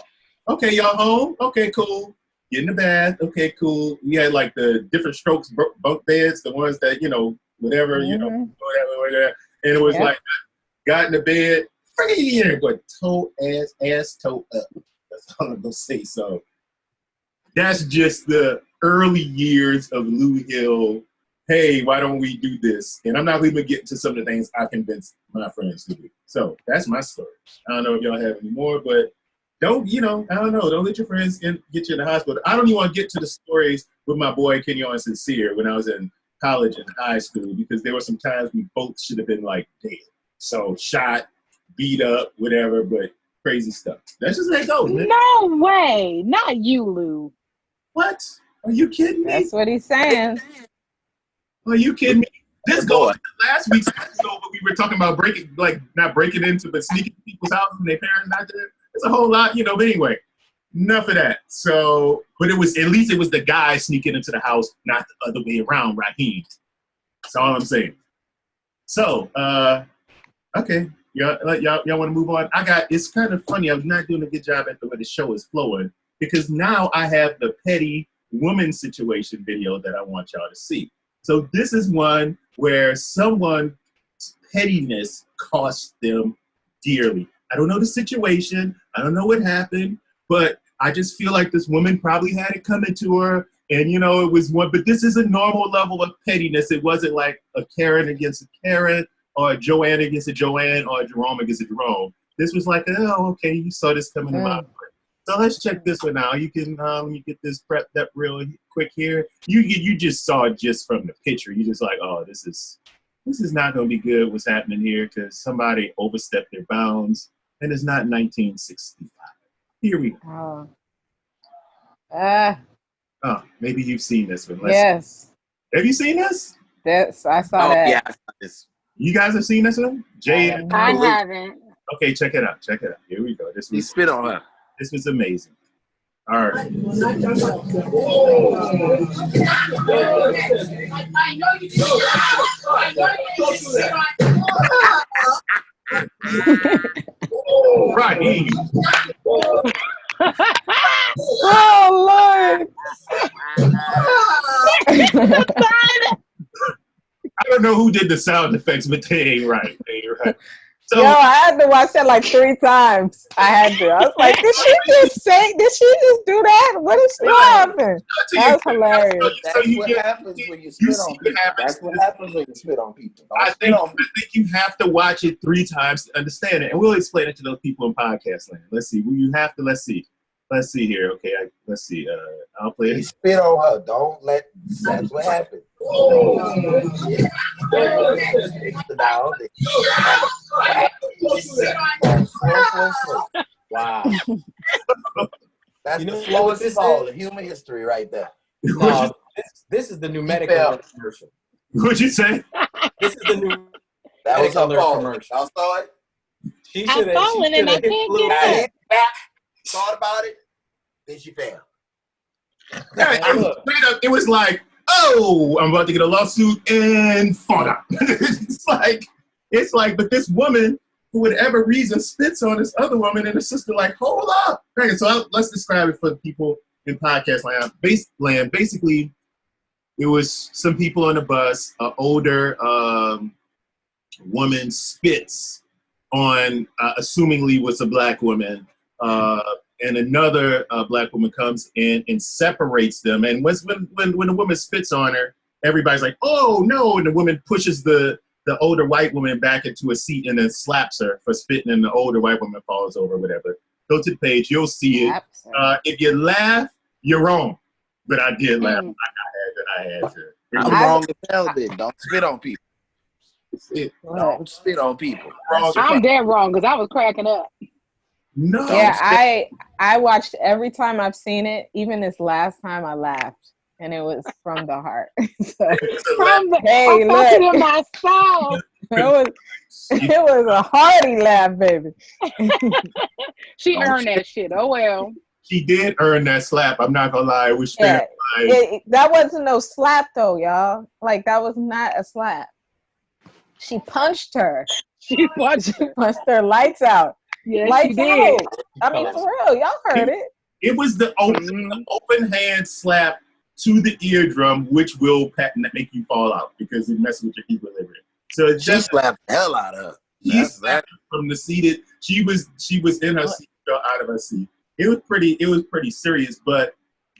Okay, y'all home? Okay, cool. Get in the bath. Okay, cool. We had the different strokes bunk beds, the ones that, whatever, whatever. And it was got in the bed, but ass toe up. That's all I'm going to say. So that's just the early years of Lou Hill. Hey, why don't we do this? And I'm not even getting to some of the things I convinced my friends to do. So that's my story. I don't know if y'all have any more, but don't let your friends get you in the hospital. I don't even want to get to the stories with my boy Kenyon Sincere when I was in college and high school, because there were some times we both should have been dead. So shot, beat up, whatever, but crazy stuff. That's just how it goes, man. No way. Not you, Lou. What? Are you kidding me? That's what he's saying. Are you kidding me? This goes to last week's episode when we were talking about not breaking into, but sneaking people's houses and their parents not there. It's a whole lot, but anyway, enough of that. So, but at least it was the guy sneaking into the house, not the other way around, Raheem. That's all I'm saying. So, okay, y'all want to move on? It's kind of funny. I was not doing a good job at the way the show is flowing, because now I have the petty woman situation video that I want y'all to see. So this is one where someone's pettiness cost them dearly. I don't know the situation. I don't know what happened, but I just feel like this woman probably had it coming to her, and it was one. But this is a normal level of pettiness. It wasn't like a Karen against a Karen, or a Joanne against a Joanne, or a Jerome against a Jerome. This was oh, okay, you saw this coming about. So let's check this one out. You can let me get this prepped up real quick here. You just saw it just from the picture. You just oh, this is not going to be good. What's happening here? Because somebody overstepped their bounds. And it's not 1965. Here we go. Oh, maybe you've seen this one. Yes. Have you seen this? I saw that. Yeah, I saw this. You guys have seen this one? I haven't. Okay, check it out. Here we go. He spit on her. This was amazing. All right. don't know who did the sound effects, but they ain't right. They ain't right. So, yo, I had to watch that like 3 times. I had to. I was like, did she just do that? What happened? That was hilarious. That's what happens when you spit on people. That's what happens when you spit on people. I think you have to watch it 3 times to understand it. And we'll explain it to those people in podcast land. Let's see. Let's see here. Okay, let's see. I'll play it. You spit on her. That's what happened. Wow. That's the slowest fall in human history right there. No, this is the new medical commercial. What'd you say? This is the new that was a fall commercial. Y'all saw it? I'm falling and I can't get back. Thought about it. Then she fell. It was like, oh, I'm about to get a lawsuit and fall out. It's like, but this woman, for whatever reason, spits on this other woman, and the sister like, hold up. Right, so let's describe it for the people in podcast land. Basically, it was some people on the bus. An older woman spits on, assumingly was a black woman. And another black woman comes in and separates them. And when the woman spits on her, everybody's like, oh, no. And the woman pushes the older white woman back into a seat and then slaps her for spitting, and the older white woman falls over, whatever. Go to the page. You'll see it. If you laugh, you're wrong. But I did laugh. I had to. I'm wrong as hell then. Don't spit on people. Don't spit on people. I'm dead wrong because I was cracking up. No. Yeah, I watched every time I've seen it. Even this last time, I laughed, and it was from the heart. Hey, look, it in my soul. It was a hearty laugh, baby. She earned that shit. Oh well. She did earn that slap. I'm not gonna lie. It was that wasn't no slap though, y'all. Like that was not a slap. She punched her. She punched her lights out. Yeah, lights she did. out. I mean, for real, y'all heard it. It was the open hand slap to the eardrum, which will make you fall out because it messes with your equilibrium. So it just slapped the hell out of her. She slapped her from the seated. She was in her seat, out of her seat. It was pretty serious, but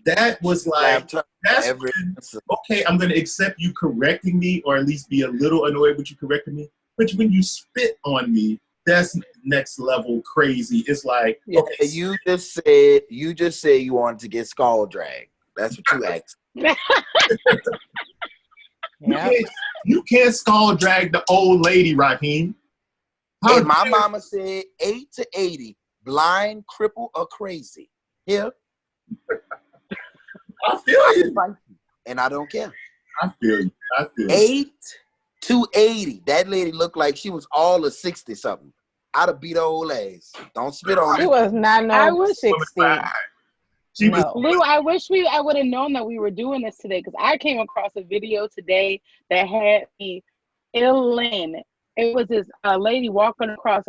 that was like okay, I'm gonna accept you correcting me, or at least be a little annoyed with you correcting me. But when you spit on me, that's next level crazy. It's like, okay, you just said you wanted to get skull dragged. That's what you asked. You can't skull drag the old lady, Raheem. And my mama said 8 to 80, blind, crippled, or crazy. Yeah. I feel you. And I don't care. I feel you. 8 to 80. That lady looked like she was all of 60 something. I'd have beat her old ass. Don't spit on her. She was not I was 60. Lou, I wish I would have known that we were doing this today, because I came across a video today that had me ill in. It was this lady walking across.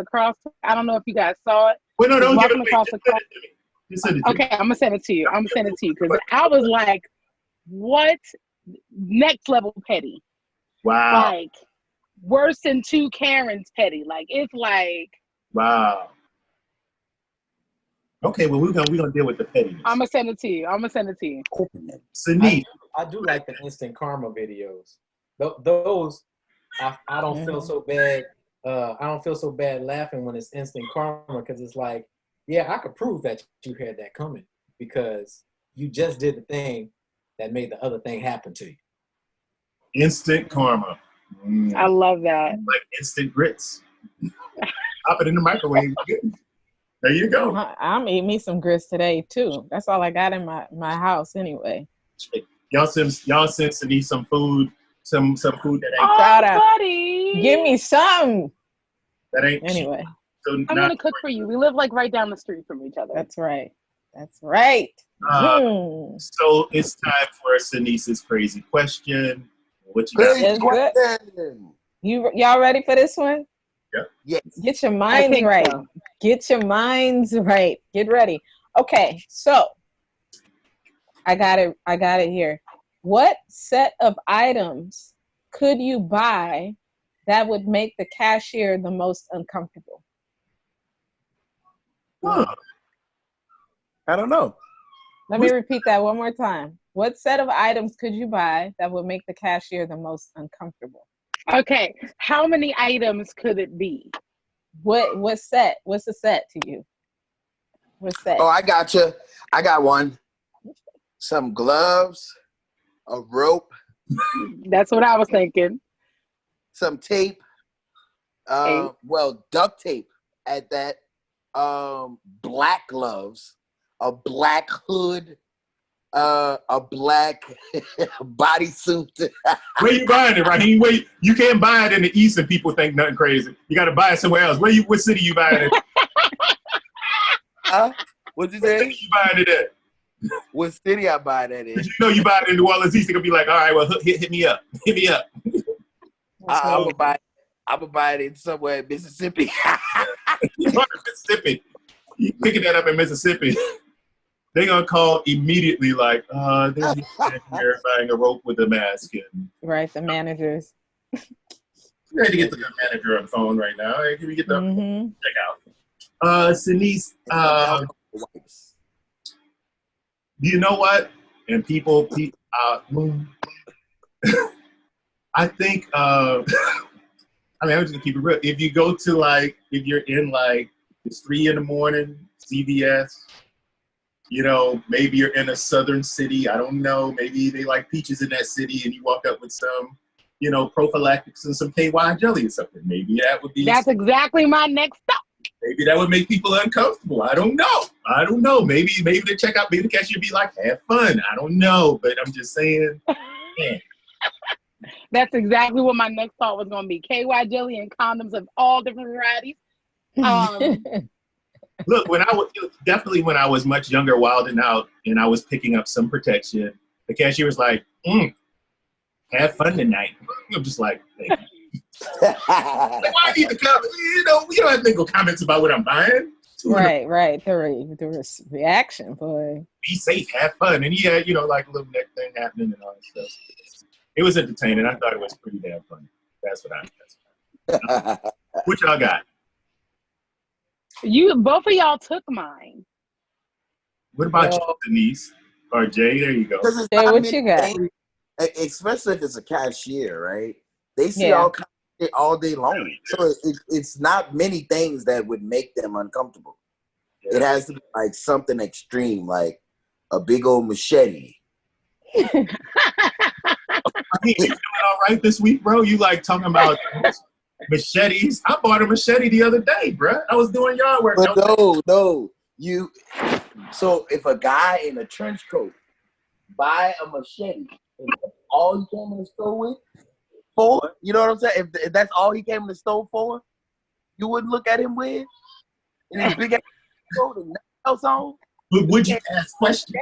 I don't know if you guys saw it. Wait, no, don't give it across the cross. Okay, I'm gonna send it to you. Because I was like, what? Next level petty. Wow. Like worse than 2 Karens petty. Like it's like. Wow. Okay, well we're gonna deal with the pettiness. I'm gonna send it to you. Sinise. I do like the instant karma videos. Those I don't feel so bad. I don't feel so bad laughing when it's instant karma, because it's like, yeah, I could prove that you had that coming because you just did the thing that made the other thing happen to you. Instant karma. I love that. Like instant grits. Pop it in the microwave. There you go. I'm eating me some grits today too. That's all I got in my house anyway. Y'all send Sinise some food. Some food that ain't. Buddy. Give me some. That ain't. Anyway. So I'm gonna cook for you. We live like right down the street from each other. That's right. So it's time for Sinise's crazy question. What you got? Y'all ready for this one? Yep. Yes. Get your minds right. So. Get your minds right. Get ready. Okay, so I got it here. What set of items could you buy that would make the cashier the most uncomfortable? Huh. I don't know. Let me repeat that one more time. What set of items could you buy that would make the cashier the most uncomfortable? Okay, how many items could it be? What set? What's a set to you? What set? Oh, I got you. I got one. Some gloves, a rope, That's what I was thinking. some tape. Well, duct tape at that. Black gloves, a black hood, a black bodysuit. Where you buying it, Raheem? You can't buy it in the East and people think nothing crazy. You got to buy it somewhere else. What city you buying it? What'd you What say? city you buying it at? What city I buy that in? You know you buy it in New Orleans East. They're gonna be like, all right, well, hit me up. Hit me up. I'm gonna buy it in somewhere in Mississippi. Mississippi. You picking that up in Mississippi. They're gonna call immediately like, there's a man here buying a rope with a mask. And Right, the managers. we're ready to get the manager on the phone right now. Hey, can we get the check out? Sinise, you know what? And people I think, I mean, I'm just gonna keep it real. If you go to if you're in it's 3 a.m, CVS, maybe you're in a southern city. I don't know. Maybe they like peaches in that city and you walk up with some, prophylactics and some KY jelly or something. Maybe that would be. That's exactly my next stop. Maybe that would make people uncomfortable. I don't know. Maybe the checkout, maybe the cashier be like, have fun. I don't know. But I'm just saying. Man. That's exactly what my next thought was going to be. KY jelly and condoms of all different varieties. Look, when I was much younger, wilding out, and I was picking up some protection, the cashier was like, have fun tonight. I'm just like, thank you. Why I need to comment? We don't have to make no comments about what I'm buying. Right. The reaction, boy. Be safe, have fun. And yeah, a little neck thing happening and all that stuff. It was entertaining. I thought it was pretty damn funny. That's what I What y'all got? Both of y'all took mine. What about you, Denise? Or Jay? There you go. Jay, what you got? Especially if it's a cashier, right? They see all kinds of shit all day long. So it's not many things that would make them uncomfortable. Yeah. It has to be like something extreme, like a big old machete. You feeling all right this week, bro? You talking about machetes? I bought a machete the other day, bro. I was doing yard work. But no. So if a guy in a trench coat buy a machete, and that's all he came in the store with, you know what I'm saying? If that's all he came in the store for, you wouldn't look at him with in his big ass coat and nothing else on. But would you ask questions?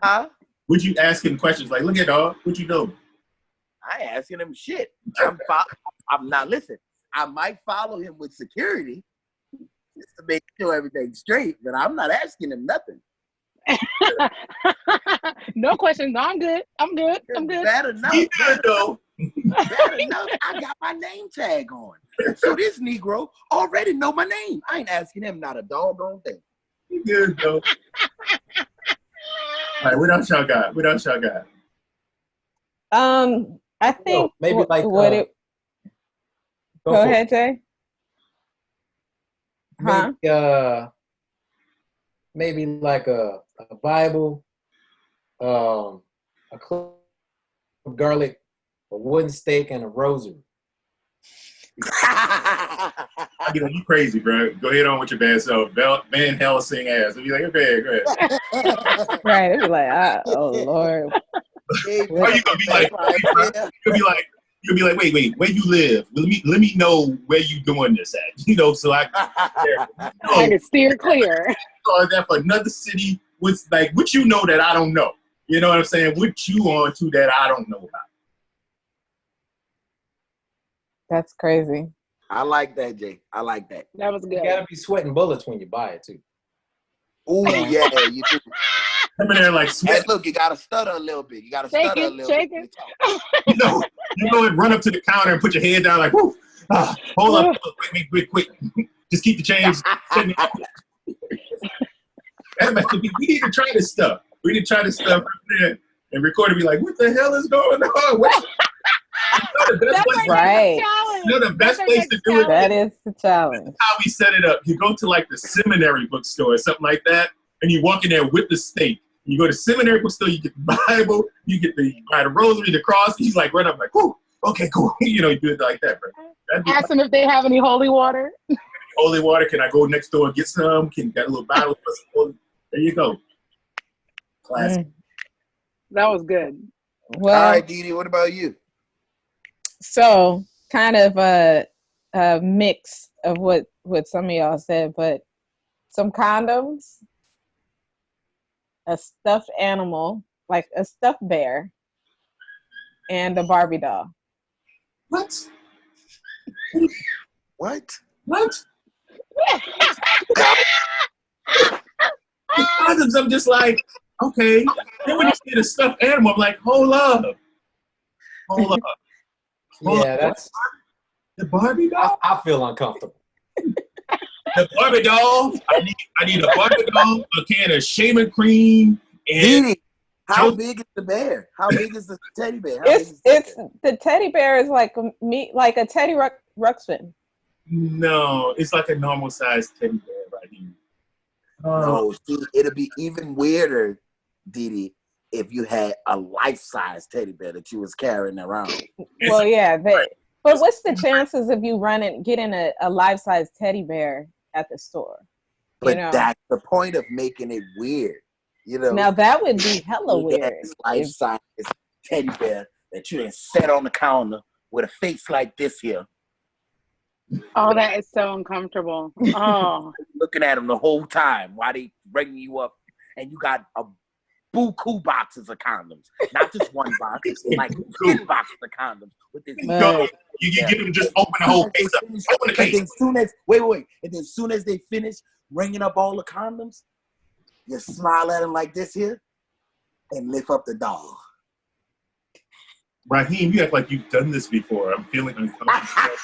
Huh? Would you ask him questions like, look at dog, what you doing? I ain't asking him shit. I'm not, listen, I might follow him with security just to make sure everything's straight, but I'm not asking him nothing. No questions. I'm good. Bad enough. Bad enough. I got my name tag on. So this Negro already know my name. I ain't asking him not a doggone thing. You good, though. All right, what else y'all got? I think maybe go ahead, Jay. Maybe like a Bible, a clove of garlic, a wooden stake, and a rosary. You crazy, bro. Go ahead on with your bad self. Van Helsing ass. We'll be like, okay, go ahead. Right. It'll be like, oh Lord. Or you gonna be like, you'll be like, wait, where you live? Let me know where you doing this at. So I can steer clear. Or that for another city with what you know that I don't know. You know what I'm saying? What you on to that I don't know about. That's crazy. I like that, Jay. I like that. That was good. You gotta be sweating bullets when you buy it too. Oh yeah, you do. Come in there like Hey, sweat. look, you gotta stutter a little bit. You gotta Shake stutter a it, little shake bit. You go and run up to the counter and put your head down like, whoo, hold up, quick. Just keep the change. We need to try this stuff. We need to try this stuff right there and record and be like, what the hell is going on? Right. The best place to do it. That is the challenge. How we set it up. You go to like the seminary bookstore or something like that, and you walk in there with the stake. You go to seminary bookstore, you get the Bible, you buy the rosary, the cross, and he's like run up like, whoo, okay, cool. You do it like that, bro. Ask them if they have any holy water. Holy water, can I go next door and get some? Can you got a little bottle? There you go. Classic. That was good. All right, Dee, what about you? So kind of a mix of what some of y'all said, but some condoms, a stuffed animal, like a stuffed bear, and a Barbie doll. What? What? Condoms, I'm just like, okay. Then when you see the stuffed animal, I'm like, hold up. Yeah, that's the Barbie doll. I feel uncomfortable. The Barbie doll. I need a Barbie doll, a can of shaving cream, and Dee, how big is the bear? How big is the teddy bear? It's the teddy bear is like a Teddy Ruxpin. No, it's like a normal sized teddy bear right here. No, see, it'll be even weirder, Dee, if you had a life-size teddy bear that you was carrying around. Well, yeah, but what's the chances of you getting a life-size teddy bear at the store? But that's the point of making it weird. Now that would be hella weird. Life-size teddy bear that you done set on the counter with a face like this here. Oh, that is so uncomfortable. Oh, looking at them the whole time while they bringing you up, and you got a buku boxes of condoms, not just one box, like 10 boxes of condoms with this. You get them just open the whole case up. Open the case. And then soon as they finish ringing up all the condoms, you smile at them like this here, and lift up the doll. Raheem, you act like you've done this before. I'm feeling uncomfortable.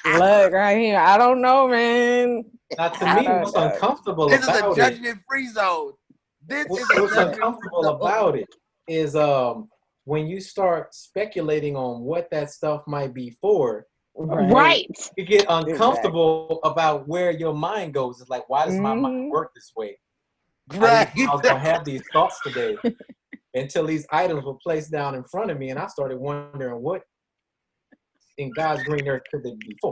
Look, Raheem, I don't know, man. Now, to me, what's uncomfortable this about is a judgment-free zone. What's uncomfortable about it is when you start speculating on what that stuff might be for. Right. You get uncomfortable about where your mind goes. It's like, why does my mind work this way? Right. I was going to have these thoughts today until these items were placed down in front of me, and I started wondering what in God's green earth could they be for?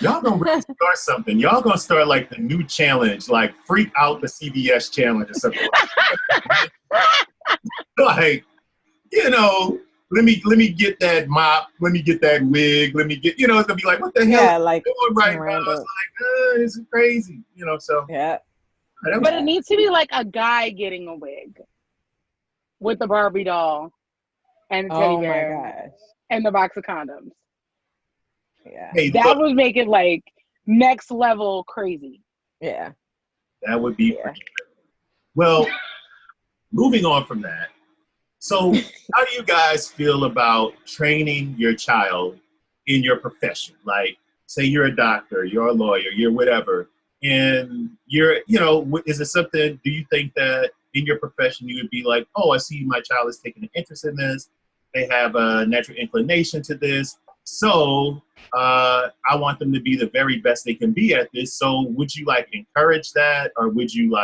Y'all gonna really start something. Y'all gonna start like the new challenge, like freak out the CBS challenge or something. Like, let me get that mop, let me get that wig, let me get, it's gonna be like, what the hell? Yeah, like doing right now? It's like, this is crazy, So yeah. But it needs to be like a guy getting a wig with the Barbie doll and the teddy bear and the box of condoms. Yeah. Hey, that would make it like next level crazy. Yeah. That would be well, moving on from that. So how do you guys feel about training your child in your profession? Like, say you're a doctor, you're a lawyer, you're whatever, and you're, is it something, do you think that in your profession you would be like, oh, I see my child is taking an interest in this, they have a natural inclination to this, so I want them to be the very best they can be at this. So would you encourage that, or would you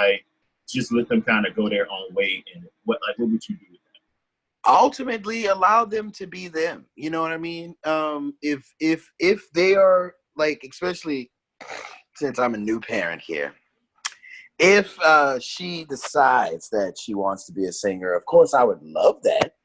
just let them kind of go their own way? And what would you do with that? Ultimately, allow them to be them. You know what I mean? If they are especially since I'm a new parent here, if she decides that she wants to be a singer, of course I would love that.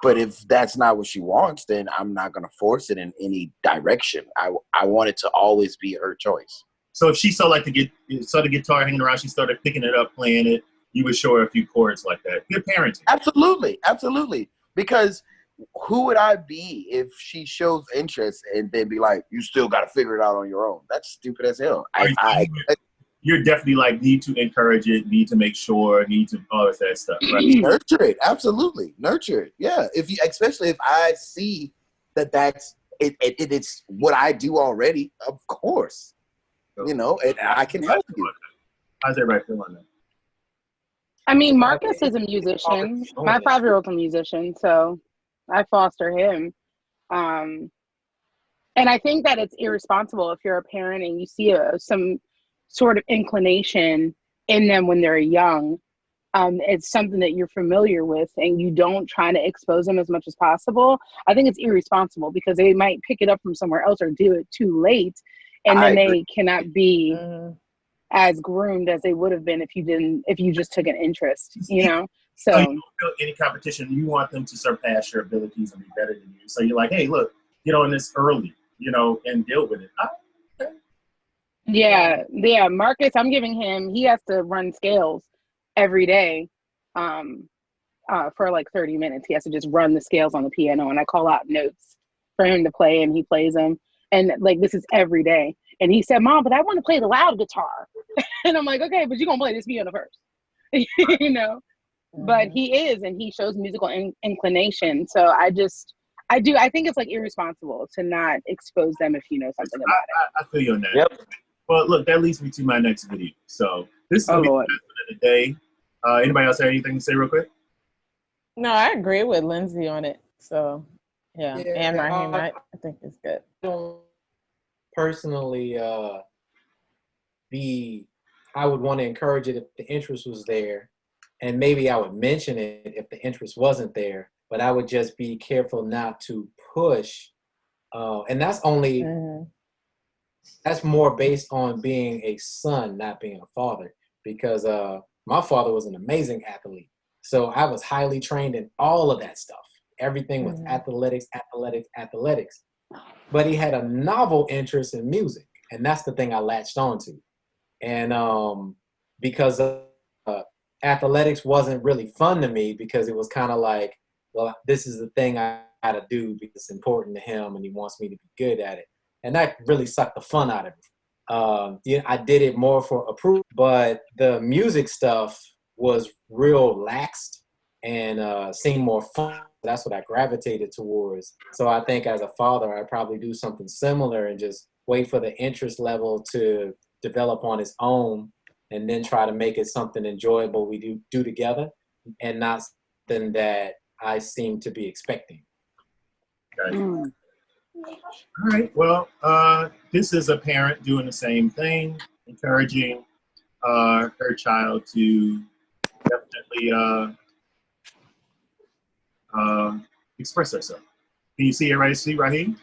But if that's not what she wants, then I'm not going to force it in any direction. I want it to always be her choice. So if she saw the guitar hanging around, she started picking it up, playing it, you would show her a few chords like that. Good parenting. Absolutely. Absolutely. Because who would I be if she shows interest and then be like, you still got to figure it out on your own? That's stupid as hell. you're definitely like need to encourage it, need to make sure, need to all of that stuff, right? Nurture it, absolutely, nurture it. Yeah, especially if I see that's it's what I do already, of course, and I can help you. How's everybody feeling that? I mean, Marcus is a musician. My 5-year-old's a musician, so I foster him. And I think that it's irresponsible if you're a parent and you see some sort of inclination in them when they're young. It's something that you're familiar with and you don't try to expose them as much as possible. I think it's irresponsible because they might pick it up from somewhere else or do it too late. And then they cannot be as groomed as they would have been if you just took an interest, So you don't feel any competition. You want them to surpass your abilities and be better than you. So you're like, hey, look, get on this early, and deal with it. Okay. Yeah. Marcus, I'm giving him, he has to run scales every day for like 30 minutes. He has to just run the scales on the piano, and I call out notes for him to play, and he plays them. And like, this is every day. And he said, Mom, but I want to play the loud guitar. And I'm like, okay, but you're going to play this piano first, But he is, and he shows musical inclination. So I think it's like irresponsible to not expose them if you know something about it. I feel you on that. Yep. Well, look, that leads me to my next video. So this is the best of the day. Anybody else have anything to say real quick? No, I agree with Lindsay on it. So, yeah. And Raheem, I think it's good. I don't personally I would want to encourage it if the interest was there, and maybe I would mention it if the interest wasn't there, but I would just be careful not to push, and that's only that's more based on being a son, not being a father, because my father was an amazing athlete, so I was highly trained in all of that stuff. Everything was athletics, but he had a novel interest in music, and that's the thing I latched on to. And because athletics wasn't really fun to me, because it was kind of like, well, this is the thing I gotta do because it's important to him and he wants me to be good at it. And that really sucked the fun out of it. I did it more for approval, but the music stuff was real laxed and seemed more fun. That's what I gravitated towards. So I think as a father, I'd probably do something similar and just wait for the interest level to develop on its own, and then try to make it something enjoyable we do together, and not something that I seem to be expecting. Okay. All right. Well, this is a parent doing the same thing, encouraging her child to definitely express herself. Can you see it right? See Raheem?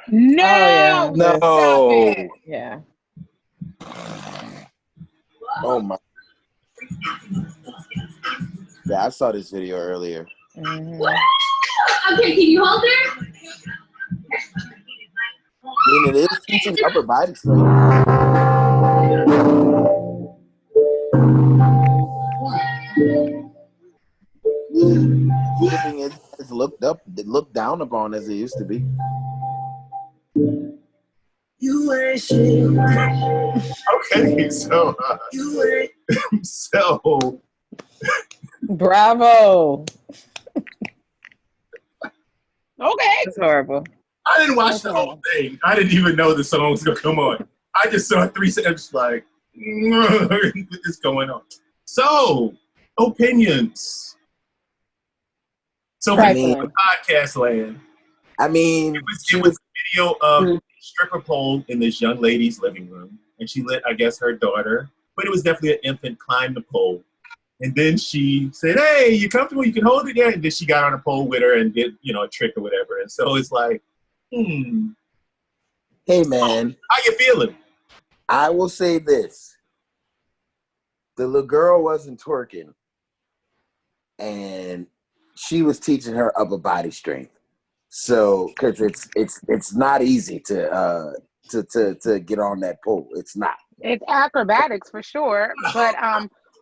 No. No. Yeah. Oh my. Yeah, I saw this video earlier. Okay, can you hold her? I mean, it is teaching upper body strength. Everything is looked down upon as it used to be. You ain't shit. Okay, so Bravo. Okay. It's horrible. I didn't watch the whole thing. I didn't even know the song was gonna come on. I just saw 3 seconds, like, what is going on? So, opinions. So, podcast land. I mean, it was a video of a stripper pole in this young lady's living room, and she let, I guess, her daughter, but it was definitely an infant, climb the pole. And then she said, hey, you comfortable? You can hold it there. And then she got on a pole with her and did, a trick or whatever. And so it's like, Hey, man. How you feeling? I will say this. The little girl wasn't twerking, and she was teaching her upper body strength. So, because it's not easy to get on that pole. It's not. It's acrobatics for sure, but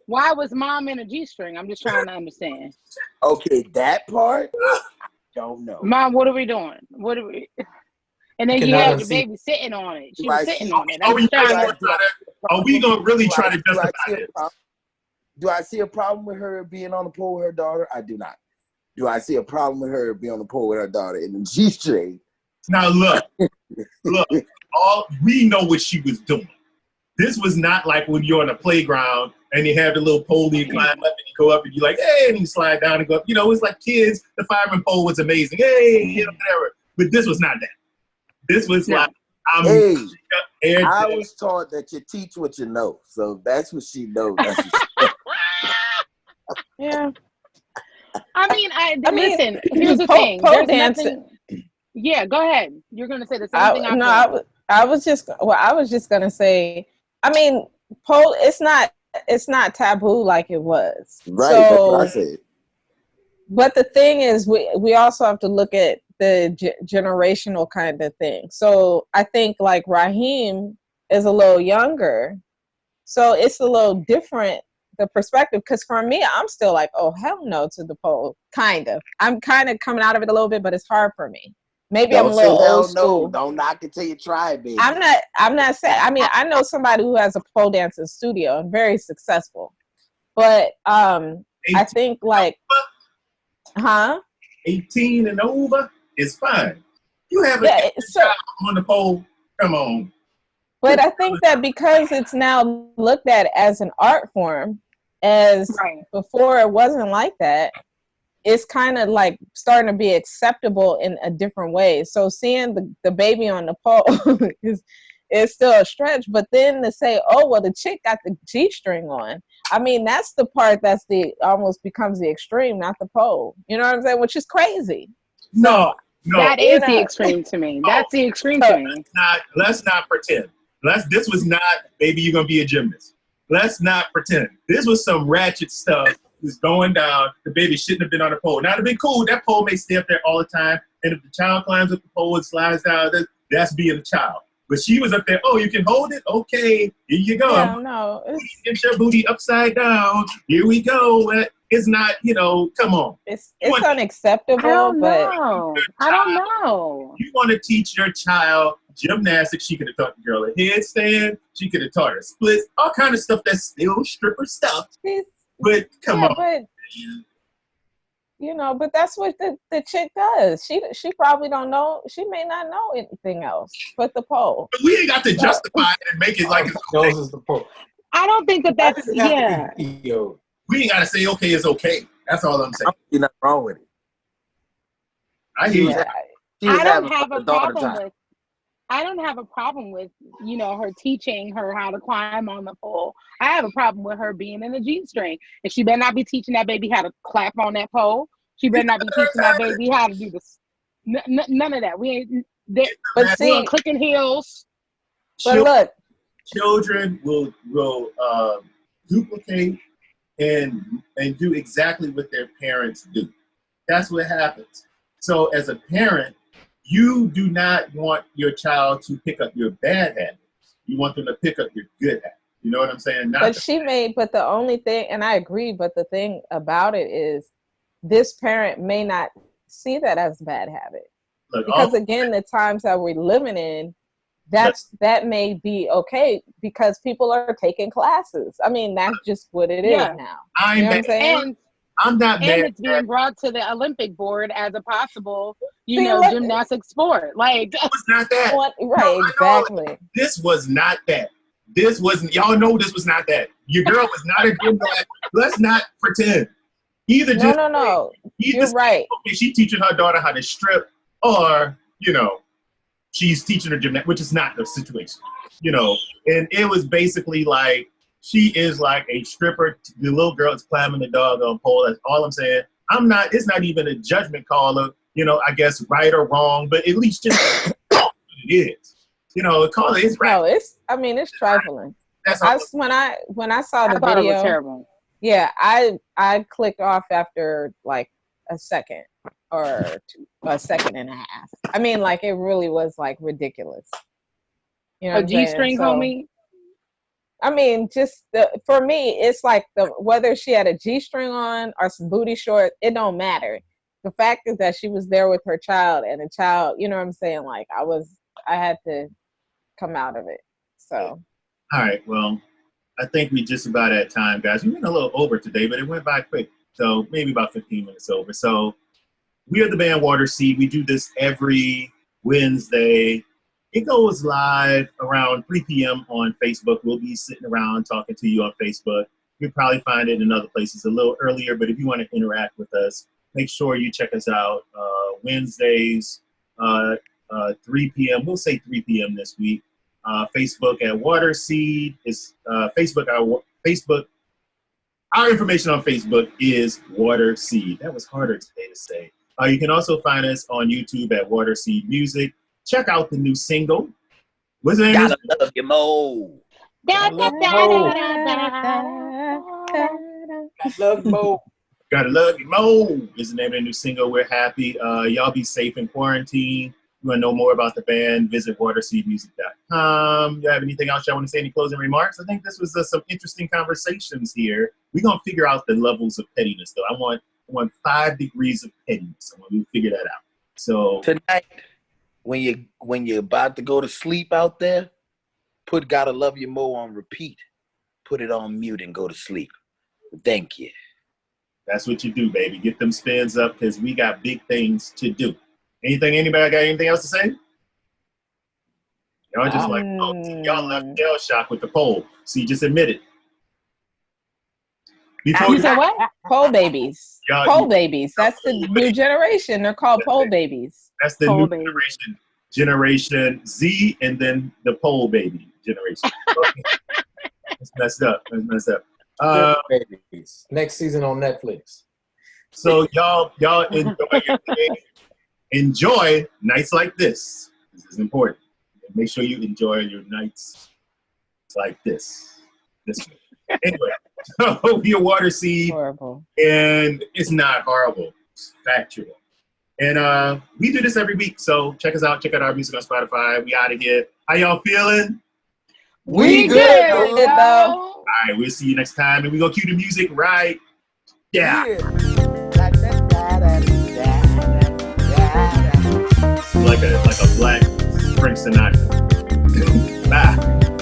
why was mom in a G-string? I'm just trying to understand. Okay, that part, I don't know. Mom, what are we doing? And then you cannot had your unsee. baby sitting on it. She Do was I sitting see- on it. Are I'm we just trying really to. gonna are we gonna really try to do I justify see a this? problem? Do I see a problem with her being on the pole with her daughter? I do not. Do I see a problem with her being on the pole with her daughter in the G-string? Now look, all we know what she was doing. This was not like when you're on a playground and you have the little pole, you climb up and you go up and you're like, hey, and you slide down and go up. You know, it's like kids. The fireman pole was amazing. Hey, you know, whatever. But this was not that. This was like, Hey, I was taught that you teach what you know. So that's what she knows. Yeah. I mean, listen, mean, here's the pole- thing. pole There's dancing. nothing. Yeah, go ahead. You're going to say the same thing I was just gonna say, I mean, pole, it's not taboo like it was. Right, So, that's what I said. but the thing is, we also have to look at the generational kind of thing. So I think like Raheem is a little younger, so it's a little different, the perspective. Because for me, I'm still like, oh hell no to the pole. Kind of. I'm kind of coming out of it a little bit, but it's hard for me. Maybe Don't I'm a little say hell old school. no. Don't knock it till you try it, baby. I'm not saying, I mean, I know somebody who has a pole dancing studio and very successful. But I think like, 18 and over is fine. You have a child on the pole, come on. But I think that because it's now looked at as an art form, as before it wasn't like that, it's kind of like starting to be acceptable in a different way. So seeing the baby on the pole is still a stretch. But then to say, oh, well, the chick got the G-string on. I mean, that's the part that's almost becomes the extreme, not the pole. You know what I'm saying? Which is crazy. No. That is the extreme to me. That's the extreme to me. Let's not pretend. This was not, baby, you're going to be a gymnast. Let's not pretend. This was some ratchet stuff. Was going down. The baby shouldn't have been on the pole. Now, it'd be cool. That pole may stay up there all the time. And if the child climbs up the pole and slides down, that's being a child. But she was up there. Oh, you can hold it? Okay. Here you go. Yeah, no. Get your booty upside down. Here we go. It's not, come on. It's unacceptable. I don't know. You want to teach your child gymnastics. She could have taught the girl a headstand. She could have taught her splits. All kind of stuff that's still stripper stuff. But come on. But, but that's what the chick does. She probably don't know. She may not know anything else but the pole. But we ain't got to justify it and make it like it's okay. Knows the pole. I don't think that's We ain't got to say, okay, it's okay. That's all I'm saying. You're not wrong with it. I hear you. I don't have a problem with. I don't have a problem with, her teaching her how to climb on the pole. I have a problem with her being in a G-string. And she better not be teaching that baby how to clap on that pole. She better not be teaching that baby how to do this. None of that. We ain't clicking heels. But look. Children will duplicate and do exactly what their parents do. That's what happens. So as a parent, you do not want your child to pick up your bad habits. You want them to pick up your good habits. You know what I'm saying? But the only thing, and I agree, but the thing about it is this parent may not see that as a bad habit. Because again, the times that we're living in, that may be okay because people are taking classes. I mean, that's just what it is now. You know what I'm saying? I'm not mad. And it's being brought to the Olympic board as a possible, gymnastic sport. Like, it was not that. Exactly. This was not that. This wasn't. Y'all know this was not that. Your girl was not a gymnast. Let's not pretend. No. You're right. Okay, she's teaching her daughter how to strip, or she's teaching her gymnastics, which is not the situation. And it was basically like. She is like a stripper. The little girl is climbing the doggone pole. That's all I'm saying. It's not even a judgment call of, I guess right or wrong, but at least just what it is. Call it, it's right. No, it's trifling. When I saw the video, it was terrible. Yeah, I clicked off after like a second or a second and a half. I mean, like it really was like ridiculous. A G-string, homie. I mean, just for me, it's like whether she had a G-string on or some booty shorts, it don't matter. The fact is that she was there with her child, and the child, you know what I'm saying? Like I had to come out of it. So. All right. Well, I think we just about at time, guys. We went a little over today, but it went by quick. So maybe about 15 minutes over. So we are the band Water Seed. We do this every Wednesday. It goes live around 3 p.m. on Facebook. We'll be sitting around talking to you on Facebook. You'll probably find it in other places a little earlier, but if you want to interact with us, make sure you check us out Wednesdays, 3 p.m. We'll say 3 p.m. this week. Facebook at Water Seed is Facebook. Our information on Facebook is Water Seed. That was harder today to say. You can also find us on YouTube at Water Seed Music. Check out the new single. What's the name? Gotta love you, Mo. Da, da, da, da, Love Mo. Gotta love you, Mo. Is the name of the new single. We're happy. Y'all be safe in quarantine. You want to know more about the band, visit waterseedmusic.com. You have anything else y'all want to say? Any closing remarks? I think this was some interesting conversations here. We're going to figure out the levels of pettiness, though. I want 5 degrees of pettiness. I want to figure that out. So Tonight, when you're about to go to sleep out there, put Gotta Love You Mo on repeat. Put it on mute and go to sleep. Thank you. that's what you do, baby. Get them spins up because we got big things to do. Anybody got anything else to say? Y'all just like, y'all left shell shock with the poll. So you just admit it. You said what? Pole babies. Pole babies. That's the new generation. They're called pole babies. That's the new generation. Generation Z and then the pole baby generation. That's messed up. That's messed up. Babies. Next season on Netflix. So y'all enjoy your day. Enjoy nights like this. This is important. Make sure you enjoy your nights like this. Anyway, so we are Water Seed. Horrible. And it's not horrible. It's factual. And we do this every week. So check us out. Check out our music on Spotify. We out of here. How y'all feeling? We good though. All right, we'll see you next time. And we're going to cue the music right. Yeah. Like a black Frank Sinatra. Bye.